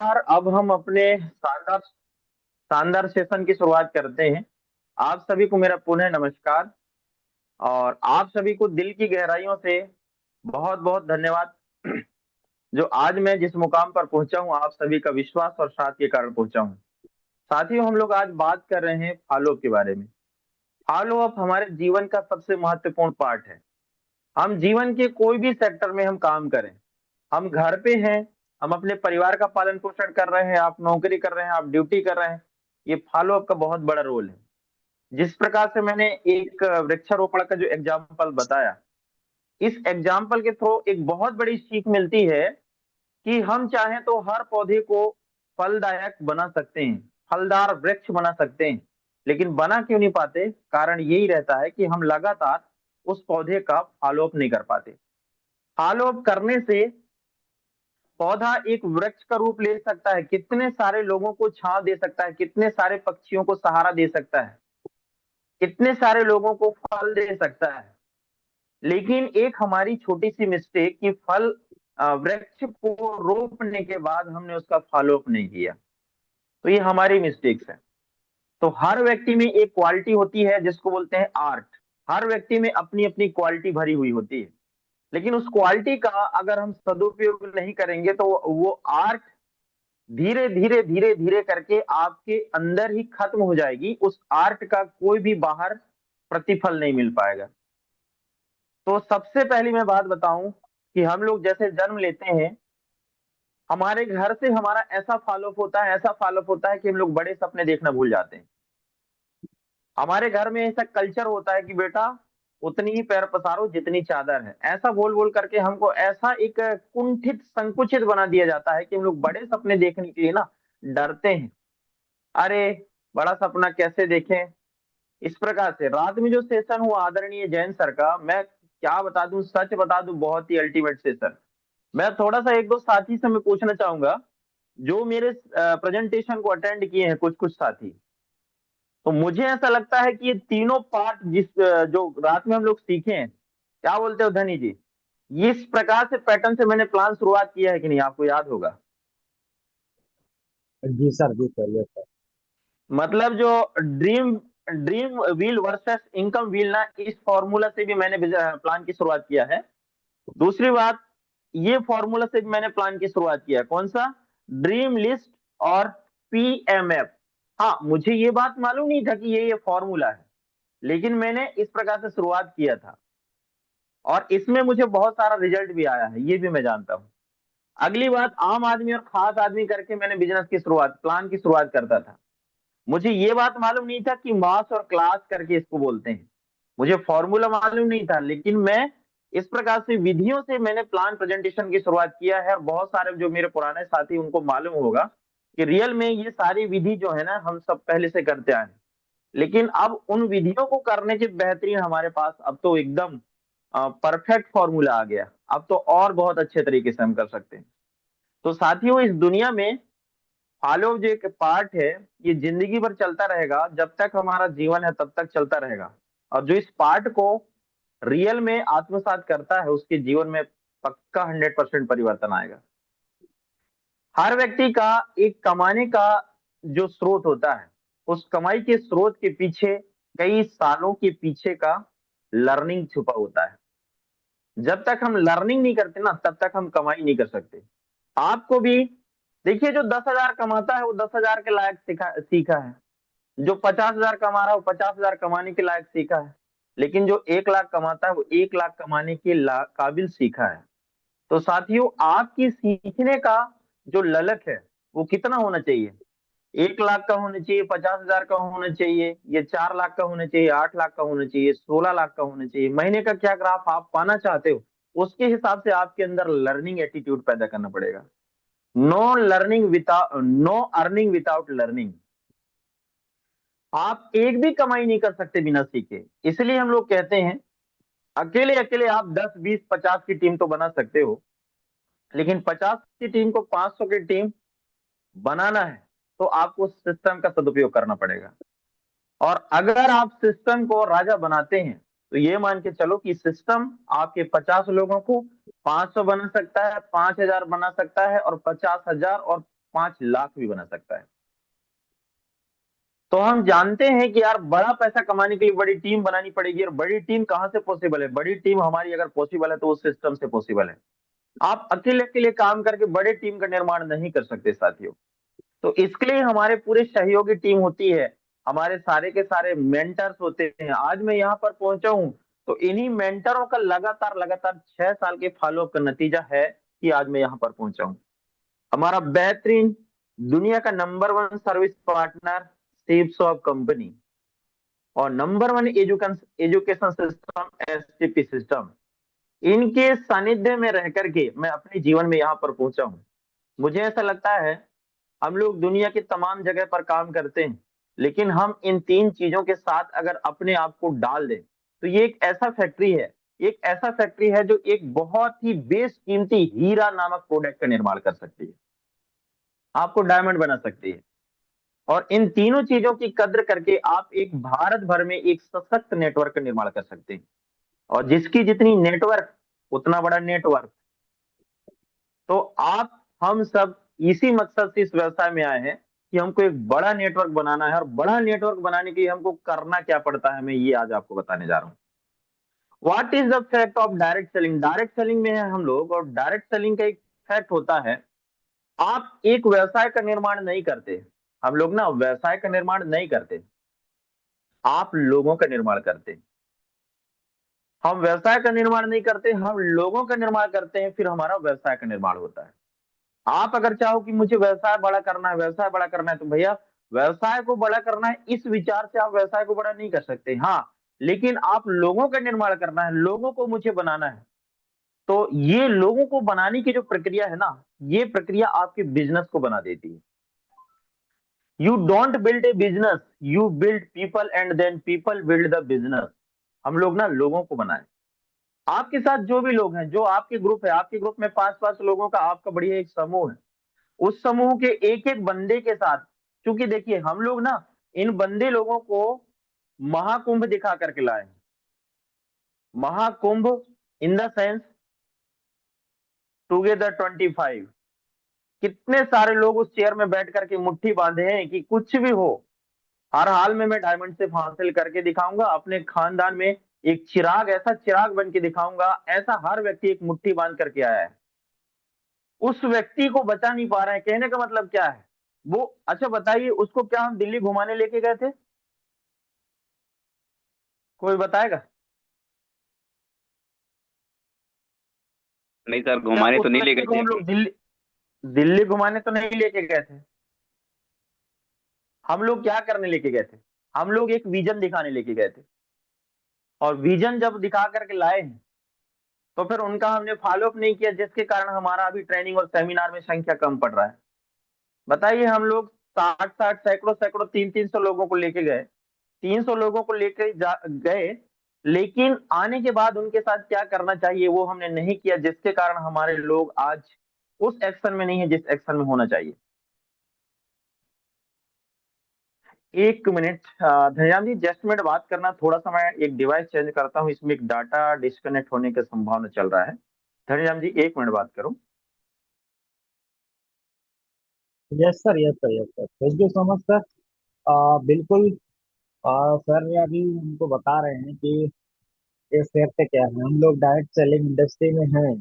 नमस्कार। अब हम अपने शानदार शानदार सेशन की शुरुआत करते हैं। आप सभी को मेरा पुनः नमस्कार। और आप सभी को दिल की गहराइयों से बहुत बहुत धन्यवाद। जो आज मैं जिस मुकाम पर पहुंचा हूं, आप सभी का विश्वास और साथ के कारण पहुंचा हूं। साथियों, हम लोग आज बात कर रहे हैं फॉलो अप के बारे में। फॉलो अप हमारे जीवन का सबसे महत्वपूर्ण पार्ट है। हम जीवन के कोई भी सेक्टर में हम काम करें, हम घर पे हैं, हम अपने परिवार का पालन पोषण कर रहे हैं, आप नौकरी कर रहे हैं, आप ड्यूटी कर रहे हैं, ये फॉलो अप का बहुत बड़ा रोल है। जिस प्रकार से मैंने एक वृक्षारोपण का जो एग्जाम्पल बताया, इस एग्जाम्पल के थ्रू एक बहुत बड़ी सीख मिलती है कि हम चाहें तो हर पौधे को फलदायक बना सकते हैं, फलदार वृक्ष बना सकते हैं। लेकिन बना क्यों नहीं पाते? कारण यही रहता है कि हम लगातार उस पौधे का फॉलो अप नहीं कर पाते। फॉलो अप करने से पौधा एक वृक्ष का रूप ले सकता है, कितने सारे लोगों को छांव दे सकता है, कितने सारे पक्षियों को सहारा दे सकता है, कितने सारे लोगों को फल दे सकता है। लेकिन एक हमारी छोटी सी मिस्टेक कि फल वृक्ष को रोपने के बाद हमने उसका फॉलो अप नहीं किया, तो ये हमारी मिस्टेक्स है। तो हर व्यक्ति में एक क्वालिटी होती है जिसको बोलते हैं आर्ट। हर व्यक्ति में अपनी अपनी क्वालिटी भरी हुई होती है, लेकिन उस क्वालिटी का अगर हम सदुपयोग नहीं करेंगे तो वो आर्ट धीरे धीरे धीरे धीरे करके आपके अंदर ही खत्म हो जाएगी। उस आर्ट का कोई भी बाहर प्रतिफल नहीं मिल पाएगा। तो सबसे पहली मैं बात बताऊं कि हम लोग जैसे जन्म लेते हैं, हमारे घर से हमारा ऐसा फॉलोअप होता है, ऐसा फॉलोअप होता है कि हम लोग बड़े सपने देखना भूल जाते हैं। हमारे घर में ऐसा कल्चर होता है कि बेटा उतनी ही पैर पसारो जितनी चादर है। ऐसा बोल बोल करके हमको ऐसा एक कुंठित संकुचित बना दिया जाता है कि हम लोग बड़े सपने देखने के लिए ना डरते हैं। अरे, बड़ा सपना कैसे देखें? इस प्रकार से रात में जो सेशन हुआ आदरणीय जैन सर का, मैं क्या बता दूं, सच बता दूं, बहुत ही अल्टीमेट सेशन। मैं थोड़ा सा एक दो साथी से मैं पूछना चाहूंगा, जो मेरे प्रेजेंटेशन को अटेंड किए हैं, कुछ कुछ साथी। तो मुझे ऐसा लगता है कि ये तीनों पार्ट जो रात में हम लोग सीखे हैं, क्या बोलते हो धनी जी? ये इस प्रकार से पैटर्न से मैंने प्लान शुरुआत किया है कि नहीं, आपको याद होगा। जी सर, जी सर, यस सर। मतलब जो dream dream wheel versus income wheel ना, इस फॉर्मूला से भी मैंने प्लान की शुरुआत किया है। दूसरी बात, ये फॉर्मूला से भी मैंने प्लान की शुरुआत किया है। कौन सा? ड्रीम लिस्ट और पीएमएफ। हाँ, मुझे ये बात मालूम नहीं था कि ये फॉर्मूला है, लेकिन मैंने इस प्रकार से शुरुआत किया था और इसमें मुझे बहुत सारा रिजल्ट भी आया है, ये भी मैं जानता हूँ। अगली बात, आम आदमी और खास आदमी करके मैंने बिजनेस की शुरुआत, प्लान की शुरुआत करता था। मुझे ये बात मालूम नहीं था कि मास और क्लास करके इसको बोलते हैं। मुझे फॉर्मूला मालूम नहीं था, लेकिन मैं इस प्रकार से विधियों से मैंने प्लान प्रेजेंटेशन की शुरुआत किया है। और बहुत सारे जो मेरे पुराने साथी, उनको मालूम होगा कि रियल में ये सारी विधि जो है ना, हम सब पहले से करते आए हैं। लेकिन अब उन विधियों को करने के बेहतरीन हमारे पास अब तो एकदम परफेक्ट फॉर्मूला आ गया। अब तो और बहुत अच्छे तरीके से हम कर सकते हैं। तो साथियों, इस दुनिया में फॉलो जो एक पार्ट है, ये जिंदगी भर चलता रहेगा। जब तक हमारा जीवन है तब तक चलता रहेगा। और जो इस पार्ट को रियल में आत्मसात करता है, उसके जीवन में पक्का 100% परिवर्तन आएगा। हर व्यक्ति का एक कमाने का जो स्रोत होता है, उस कमाई के स्रोत के पीछे कई सालों के पीछे का लर्निंग छुपा होता है। जब तक हम लर्निंग नहीं करते ना, तब तक हम कमाई नहीं कर सकते। आपको भी देखिए, जो 10,000 कमाता है वो 10,000 के लायक सीखा है। जो 50,000 कमा रहा है वो 50,000 कमाने के लायक सीखा है। लेकिन जो 1 लाख कमाता है वो 1 लाख कमाने के काबिल सीखा है। तो साथियों, आपकी सीखने का जो ललक है वो कितना होना चाहिए? 1 लाख का होना चाहिए, 50,000 का होना चाहिए, ये 4 लाख का होना चाहिए, 8 लाख का होना चाहिए, 16 लाख का होना चाहिए? महीने का क्या ग्राफ आप पाना चाहते हो, उसके हिसाब से आपके अंदर लर्निंग एटीट्यूड पैदा करना पड़ेगा। No earning without learning. आप एक भी कमाई नहीं कर सकते बिना सीखे। इसलिए हम लोग कहते हैं, अकेले अकेले आप 10, 20, 50 की टीम तो बना सकते हो, लेकिन 50 की टीम को 500 की टीम बनाना है तो आपको सिस्टम का सदुपयोग करना पड़ेगा। और अगर आप सिस्टम को राजा बनाते हैं, तो ये मान के चलो कि सिस्टम आपके 50 लोगों को 500 बना सकता है, 5,000 बना सकता है, और 50,000 और 5 लाख भी बना सकता है। तो हम जानते हैं कि यार बड़ा पैसा कमाने के लिए बड़ी टीम बनानी पड़ेगी, और बड़ी टीम कहाँ से पॉसिबल है? बड़ी टीम हमारी अगर पॉसिबल है तो उस सिस्टम से पॉसिबल है। आप अकेले अकेले काम करके बड़े टीम का निर्माण नहीं कर सकते साथियों। तो इसके लिए हमारे पूरे सहयोगी टीम होती है, हमारे सारे के सारे मेंटर्स होते हैं। आज मैं यहाँ पर पहुंचा हूँ तो इन्हीं मेंटरों का लगातार लगातार 6 साल के फॉलोअप का नतीजा है कि आज मैं यहाँ पर पहुंचा हूँ। हमारा बेहतरीन, दुनिया का number 1 service partnerships of company, और number 1 education system STP system, इनके सानिध्य में रह करके मैं अपने जीवन में यहाँ पर पहुंचा हूँ। मुझे ऐसा लगता है हम लोग दुनिया की तमाम जगह पर काम करते हैं, लेकिन हम इन 3 चीजों के साथ अगर अपने आप को डाल दें तो ये एक ऐसा फैक्ट्री है, एक ऐसा फैक्ट्री है जो एक बहुत ही बेशकीमती हीरा नामक प्रोडक्ट का निर्माण कर सकती है, आपको डायमंड बना सकती है। और इन तीनों चीजों की कद्र करके आप एक भारत भर में एक सशक्त नेटवर्क का निर्माण कर सकते हैं, और जिसकी जितनी नेटवर्क उतना बड़ा नेटवर्क। तो आप, हम सब इसी मकसद से इस व्यवसाय में आए हैं कि हमको एक बड़ा नेटवर्क बनाना है, और बड़ा नेटवर्क बनाने के लिए हमको करना क्या पड़ता है, मैं ये आज आपको बताने जा रहा हूँ। What is the fact of direct selling? Direct selling में है हम लोग, और डायरेक्ट सेलिंग का एक फैक्ट होता है, आप एक व्यवसाय का निर्माण नहीं करते। हम लोग ना व्यवसाय का निर्माण नहीं करते, आप लोगों का निर्माण करते हैं। हम व्यवसाय का निर्माण नहीं करते, हम लोगों का निर्माण करते हैं, फिर हमारा व्यवसाय का निर्माण होता है। आप अगर चाहो कि मुझे व्यवसाय बड़ा करना है, व्यवसाय बड़ा करना है, तो भैया व्यवसाय को बड़ा करना है इस विचार से आप व्यवसाय को बड़ा नहीं कर सकते। हाँ, लेकिन आप लोगों का निर्माण करना है, लोगों को मुझे बनाना है। तो ये लोगों को बनाने की जो प्रक्रिया है ना, ये प्रक्रिया आपके बिजनेस को बना देती है। You don't build a business, you build people and then people build the business. हम लोग ना लोगों को बनाए। आपके साथ जो भी लोग हैं, जो आपके ग्रुप है, आपके ग्रुप में 5-5 लोगों का आपका बढ़िया एक समूह है, उस समूह के एक एक बंदे के साथ, क्योंकि देखिए हम लोग ना इन बंदे लोगों को महाकुंभ दिखा करके लाए। Mahakumbh in the sense together 25। कितने सारे लोग उस चेयर में बैठ करके मुट्ठी बांधे हैं कि कुछ भी हो, हर हाल में मैं डायमंड से हासिल करके दिखाऊंगा, अपने खानदान में एक चिराग, ऐसा चिराग बन के दिखाऊंगा। ऐसा हर व्यक्ति एक मुट्ठी बांध करके आया है, उस व्यक्ति को बचा नहीं पा रहे हैं। कहने का मतलब क्या है वो? अच्छा बताइए, उसको क्या हम दिल्ली घुमाने लेके गए थे? कोई बताएगा? नहीं सर, क्या घुमाने तो उस नहीं ले व्यक्ति गए को थे हम लोग अभी। दिल्ली दिल्ली घुमाने तो नहीं लेके गए थे? हम लोग क्या करने लेके गए थे? हम लोग एक विजन दिखाने लेके गए थे, और विजन जब दिखा करके लाए हैं तो फिर उनका हमने फॉलोअप नहीं किया, जिसके कारण हमारा अभी ट्रेनिंग और सेमिनार में संख्या कम पड़ रहा है। बताइए, हम लोग 60-60, सैकड़ों सैकड़ों, 300-300 लोगों को लेके गए, 300 लोगों को लेके गए, लेकिन आने के बाद उनके साथ क्या करना चाहिए वो हमने नहीं किया, जिसके कारण हमारे लोग आज उस एक्शन में नहीं है जिस एक्शन में होना चाहिए। 1 मिनट धन्यवाद जी, जस्ट मिनट बात करना, थोड़ा सा मैं एक डिवाइस चेंज करता हूँ, इसमें एक डाटा डिस्कनेक्ट होने की संभावना चल रहा है। धन्यवाद जी, 1 मिनट बात करूँ। Yes sir, yes sir, yes sir, thank you so much sir. बिल्कुल। सर अभी हमको बता रहे हैं कि इस फैक्ट क्या है, हम लोग डायरेक्ट सेलिंग इंडस्ट्री में हैं।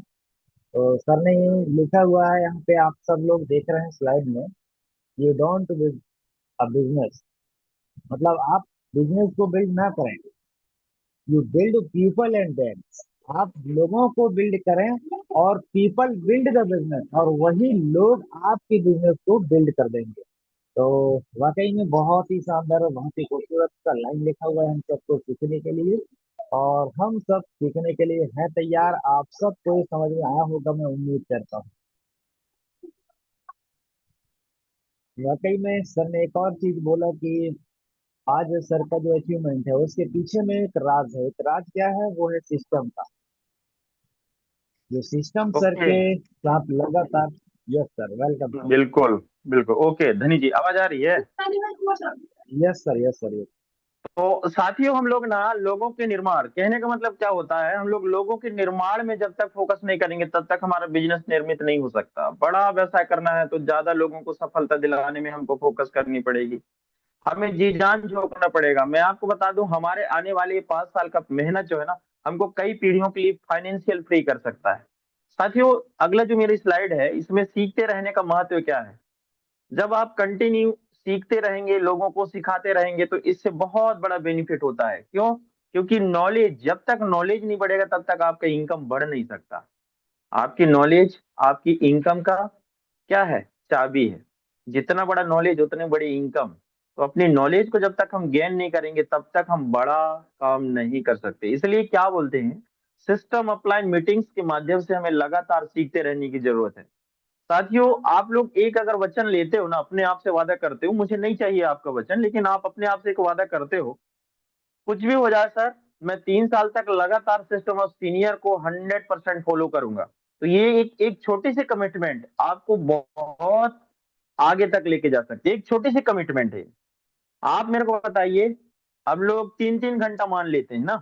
तो सर ने लिखा हुआ है यहाँ पे, आप सब लोग देख रहे हैं स्लाइड में, you don't build a business, मतलब आप बिजनेस को बिल्ड ना करें, you build people and them, आप लोगों को बिल्ड करें और पीपल बिल्ड द बिजनेस, और वही लोग आपके बिजनेस को बिल्ड कर देंगे। तो वाकई में बहुत ही शानदार और बहुत ही खूबसूरत सा लाइन लिखा हुआ है हम सबको सीखने के लिए, और हम सब सीखने के लिए हैं तैयार। आप सबको ये समझ में आया होगा, मैं उम्मीद करता हूँ। वाकई में सर ने एक और चीज बोला कि आज सर का जो अचीवमेंट है उसके पीछे में एक राज है। एक राज क्या है? वो है सिस्टम का, जो सिस्टम सर ओके, के साथ लगातार। Yes sir, welcome sir. बिल्कुल बिल्कुल। ओके धनी जी, आवाज आ रही है? Yes sir, yes sir, yes. तो साथियों, हम लोग ना लोगों के निर्माण, कहने का मतलब क्या होता है, हम लोग लोगों के निर्माण में जब तक फोकस नहीं करेंगे तब तक हमारा बिजनेस निर्मित नहीं हो सकता। बड़ा व्यवसाय करना है तो ज्यादा लोगों को सफलता दिलाने में हमको फोकस करनी पड़ेगी, हमें जी जान झोंकना पड़ेगा। मैं आपको बता दूं, हमारे आने वाले 5 साल का मेहनत जो है ना, हमको कई पीढ़ियों के लिए फाइनेंशियल फ्री कर सकता है। साथियों, अगला जो मेरी स्लाइड है, इसमें सीखते रहने का महत्व क्या है। जब आप कंटिन्यू सीखते रहेंगे, लोगों को सिखाते रहेंगे, तो इससे बहुत बड़ा बेनिफिट होता है। क्यों? क्योंकि नॉलेज, जब तक नॉलेज नहीं बढ़ेगा तब तक आपका इनकम बढ़ नहीं सकता। आपकी नॉलेज आपकी इनकम का क्या है, चाबी है। जितना बड़ा नॉलेज उतने बड़ी इनकम। तो अपनी नॉलेज को जब तक हम गेन नहीं करेंगे तब तक हम बड़ा काम नहीं कर सकते। इसलिए क्या बोलते हैं, सिस्टम अपलाइन मीटिंग्स के माध्यम से हमें लगातार सीखते रहने की जरूरत है। साथियों, आप लोग एक अगर वचन लेते हो ना, अपने आप से वादा करते हो, मुझे नहीं चाहिए आपका वचन, लेकिन आप अपने आप से एक वादा करते हो, कुछ भी हो जाए सर, मैं 3 साल तक लगातार सिस्टम ऑफ सीनियर को 100% फॉलो करूंगा। तो ये एक एक छोटी सी कमिटमेंट आपको बहुत आगे तक लेके जा सकती है। एक छोटी सी कमिटमेंट है। आप मेरे को बताइए, हम लोग 3-3 घंटा मान लेते हैं ना,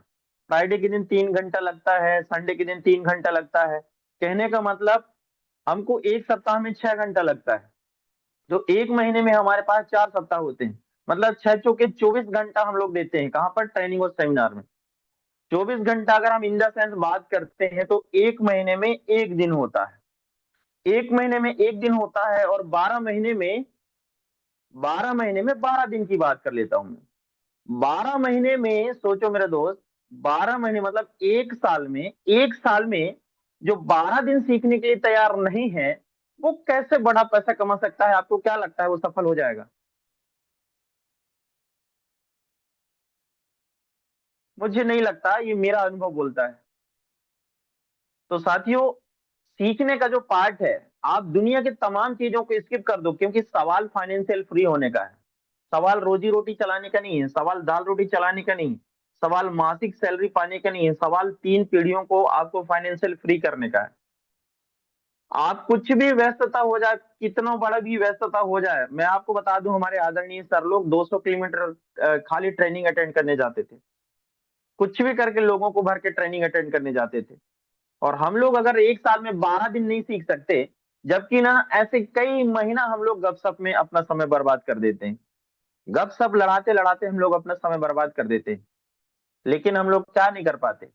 फ्राइडे के दिन 3 घंटा लगता है, संडे के दिन 3 घंटा लगता है। कहने का मतलब हमको एक सप्ताह में 6 घंटा लगता है। जो एक महीने में हमारे पास 4 सप्ताह होते हैं, मतलब 6 चौके 24 घंटा हम लोग देते हैं। कहाँ पर? ट्रेनिंग और सेमिनार में। 24 घंटा अगर हम इन द सेंस बात करते हैं तो एक महीने में एक दिन होता है। एक महीने में एक दिन होता है, और 12 महीने में 12 दिन की बात कर लेता हूं मैं। 12 महीने में सोचो मेरे दोस्त, 12 महीने मतलब एक साल में जो 12 दिन सीखने के लिए तैयार नहीं है, वो कैसे बड़ा पैसा कमा सकता है? आपको क्या लगता है वो सफल हो जाएगा? मुझे नहीं लगता, ये मेरा अनुभव बोलता है। तो साथियों, सीखने का जो पार्ट है, आप दुनिया की तमाम चीजों को स्किप कर दो, क्योंकि सवाल फाइनेंशियल फ्री होने का है। सवाल रोजी रोटी चलाने का नहीं है, सवाल दाल रोटी चलाने का नहीं, सवाल मासिक सैलरी पाने का नहीं है, सवाल 3 पीढ़ियों को आपको फाइनेंशियल फ्री करने का है। आप कुछ भी व्यस्तता हो जाए, कितना बड़ा भी व्यस्तता हो जाए, मैं आपको बता दूं, हमारे आदरणीय सर लोग 200 किलोमीटर खाली ट्रेनिंग अटेंड करने जाते थे। कुछ भी करके लोगों को भर के ट्रेनिंग अटेंड करने जाते थे। और हम लोग अगर एक साल में 12 दिन नहीं सीख सकते, जबकि ना ऐसे कई महीना हम लोग गपशप में अपना समय बर्बाद कर देते हैं। गपशप लड़ाते लड़ाते हम लोग अपना समय बर्बाद कर देते हैं। लेकिन हम लोग क्या नहीं कर पाते,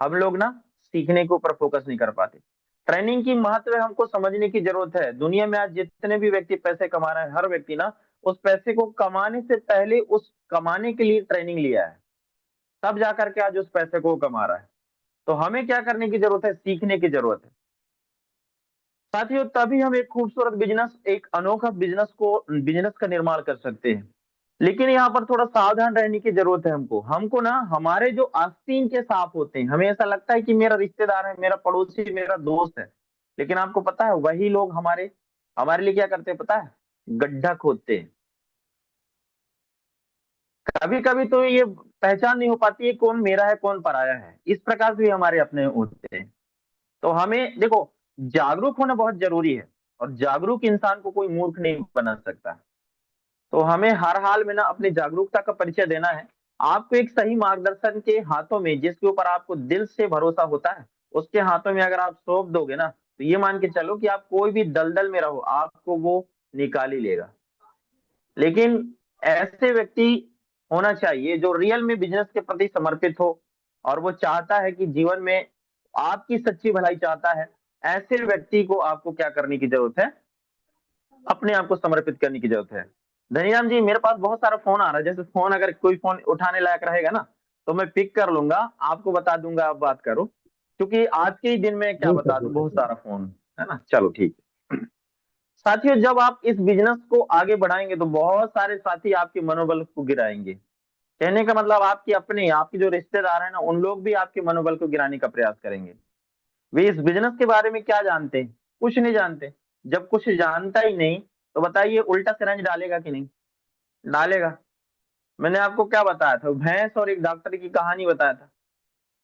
हम लोग ना सीखने के ऊपर फोकस नहीं कर पाते। ट्रेनिंग की महत्व हमको समझने की जरूरत है। दुनिया में आज जितने भी व्यक्ति पैसे कमा रहे हैं, हर व्यक्ति ना उस पैसे को कमाने से पहले उस कमाने के लिए ट्रेनिंग लिया है, तब जाकर के आज उस पैसे को वो कमा रहा है। तो हमें क्या करने की जरूरत है? सीखने की जरूरत है। साथियों, तभी हम एक खूबसूरत बिजनेस, एक अनोखा बिजनेस का निर्माण कर सकते हैं। लेकिन यहाँ पर थोड़ा सावधान रहने की जरूरत है। हमको हमको ना हमारे जो आस्तीन के सांप होते हैं, हमें ऐसा लगता है कि मेरा रिश्तेदार है, मेरा पड़ोसी, मेरा दोस्त है। लेकिन आपको पता है, वही लोग हमारे हमारे लिए क्या करते हैं पता है? गड्ढा खोदते हैं। कभी कभी तो ये पहचान नहीं हो पाती है कौन मेरा है कौन पराया है। इस प्रकार से भी हमारे अपने होते हैं। तो हमें देखो, जागरूक होना बहुत जरूरी है, और जागरूक इंसान को कोई मूर्ख नहीं बना सकता। तो हमें हर हाल में ना अपनी जागरूकता का परिचय देना है। आपको एक सही मार्गदर्शन के हाथों में, जिसके ऊपर आपको दिल से भरोसा होता है, उसके हाथों में अगर आप सौंप दोगे ना, तो ये मान के चलो कि आप कोई भी दलदल में रहो, आपको वो निकाल ही लेगा। लेकिन ऐसे व्यक्ति होना चाहिए जो रियल में बिजनेस के प्रति समर्पित हो, और वो चाहता है कि जीवन में आपकी सच्ची भलाई चाहता है। ऐसे व्यक्ति को आपको क्या करने की जरूरत है? अपने आप को समर्पित करने की जरूरत है। धनीराम जी, मेरे पास बहुत सारा फोन आ रहा है। जैसे फोन, अगर कोई फोन उठाने लायक रहेगा ना, तो मैं पिक कर लूंगा, आपको बता दूंगा, आप बात करो। क्योंकि आज के ही दिन में क्या जी सर, बता जी दूं, बहुत सर। सारा फोन है ना। चलो ठीक है। साथियों, जब आप इस बिजनेस को आगे बढ़ाएंगे तो बहुत सारे साथी आपके मनोबल को गिराएंगे। कहने का मतलब, आपके जो रिश्तेदार हैं ना, उन लोग भी आपके मनोबल को गिराने का प्रयास करेंगे। वे इस बिजनेस के बारे में क्या जानते हैं? कुछ नहीं जानते। जब कुछ जानता ही नहीं, तो बताइए उल्टा सिरंज डालेगा कि नहीं डालेगा? मैंने आपको क्या बताया था, भैंस और एक डॉक्टर की कहानी बताया था।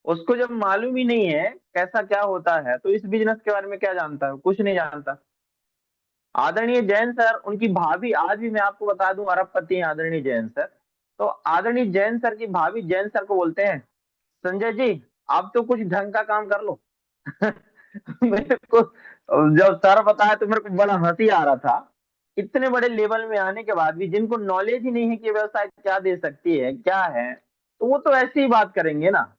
उसको जब मालूम ही नहीं है कैसा क्या होता है, तो इस बिजनेस के बारे में क्या जानता है? कुछ नहीं जानता। आदरणीय जैन सर, उनकी भाभी आज भी मैं आपको बता दूं अरबपति हैं, आदरणीय जैन सर। तो आदरणीय जैन सर की भाभी जैन सर को बोलते हैं, संजय जी आप तो कुछ ढंग का काम कर लो। मेरे को जब सर बताया तो मेरे को बड़ा हंसी आ रहा था। इतने बड़े लेवल में आने के बाद भी जिनको नॉलेज ही नहीं है कि व्यवसाय क्या दे सकती है क्या है, तो वो तो ऐसे ही बात करेंगे ना।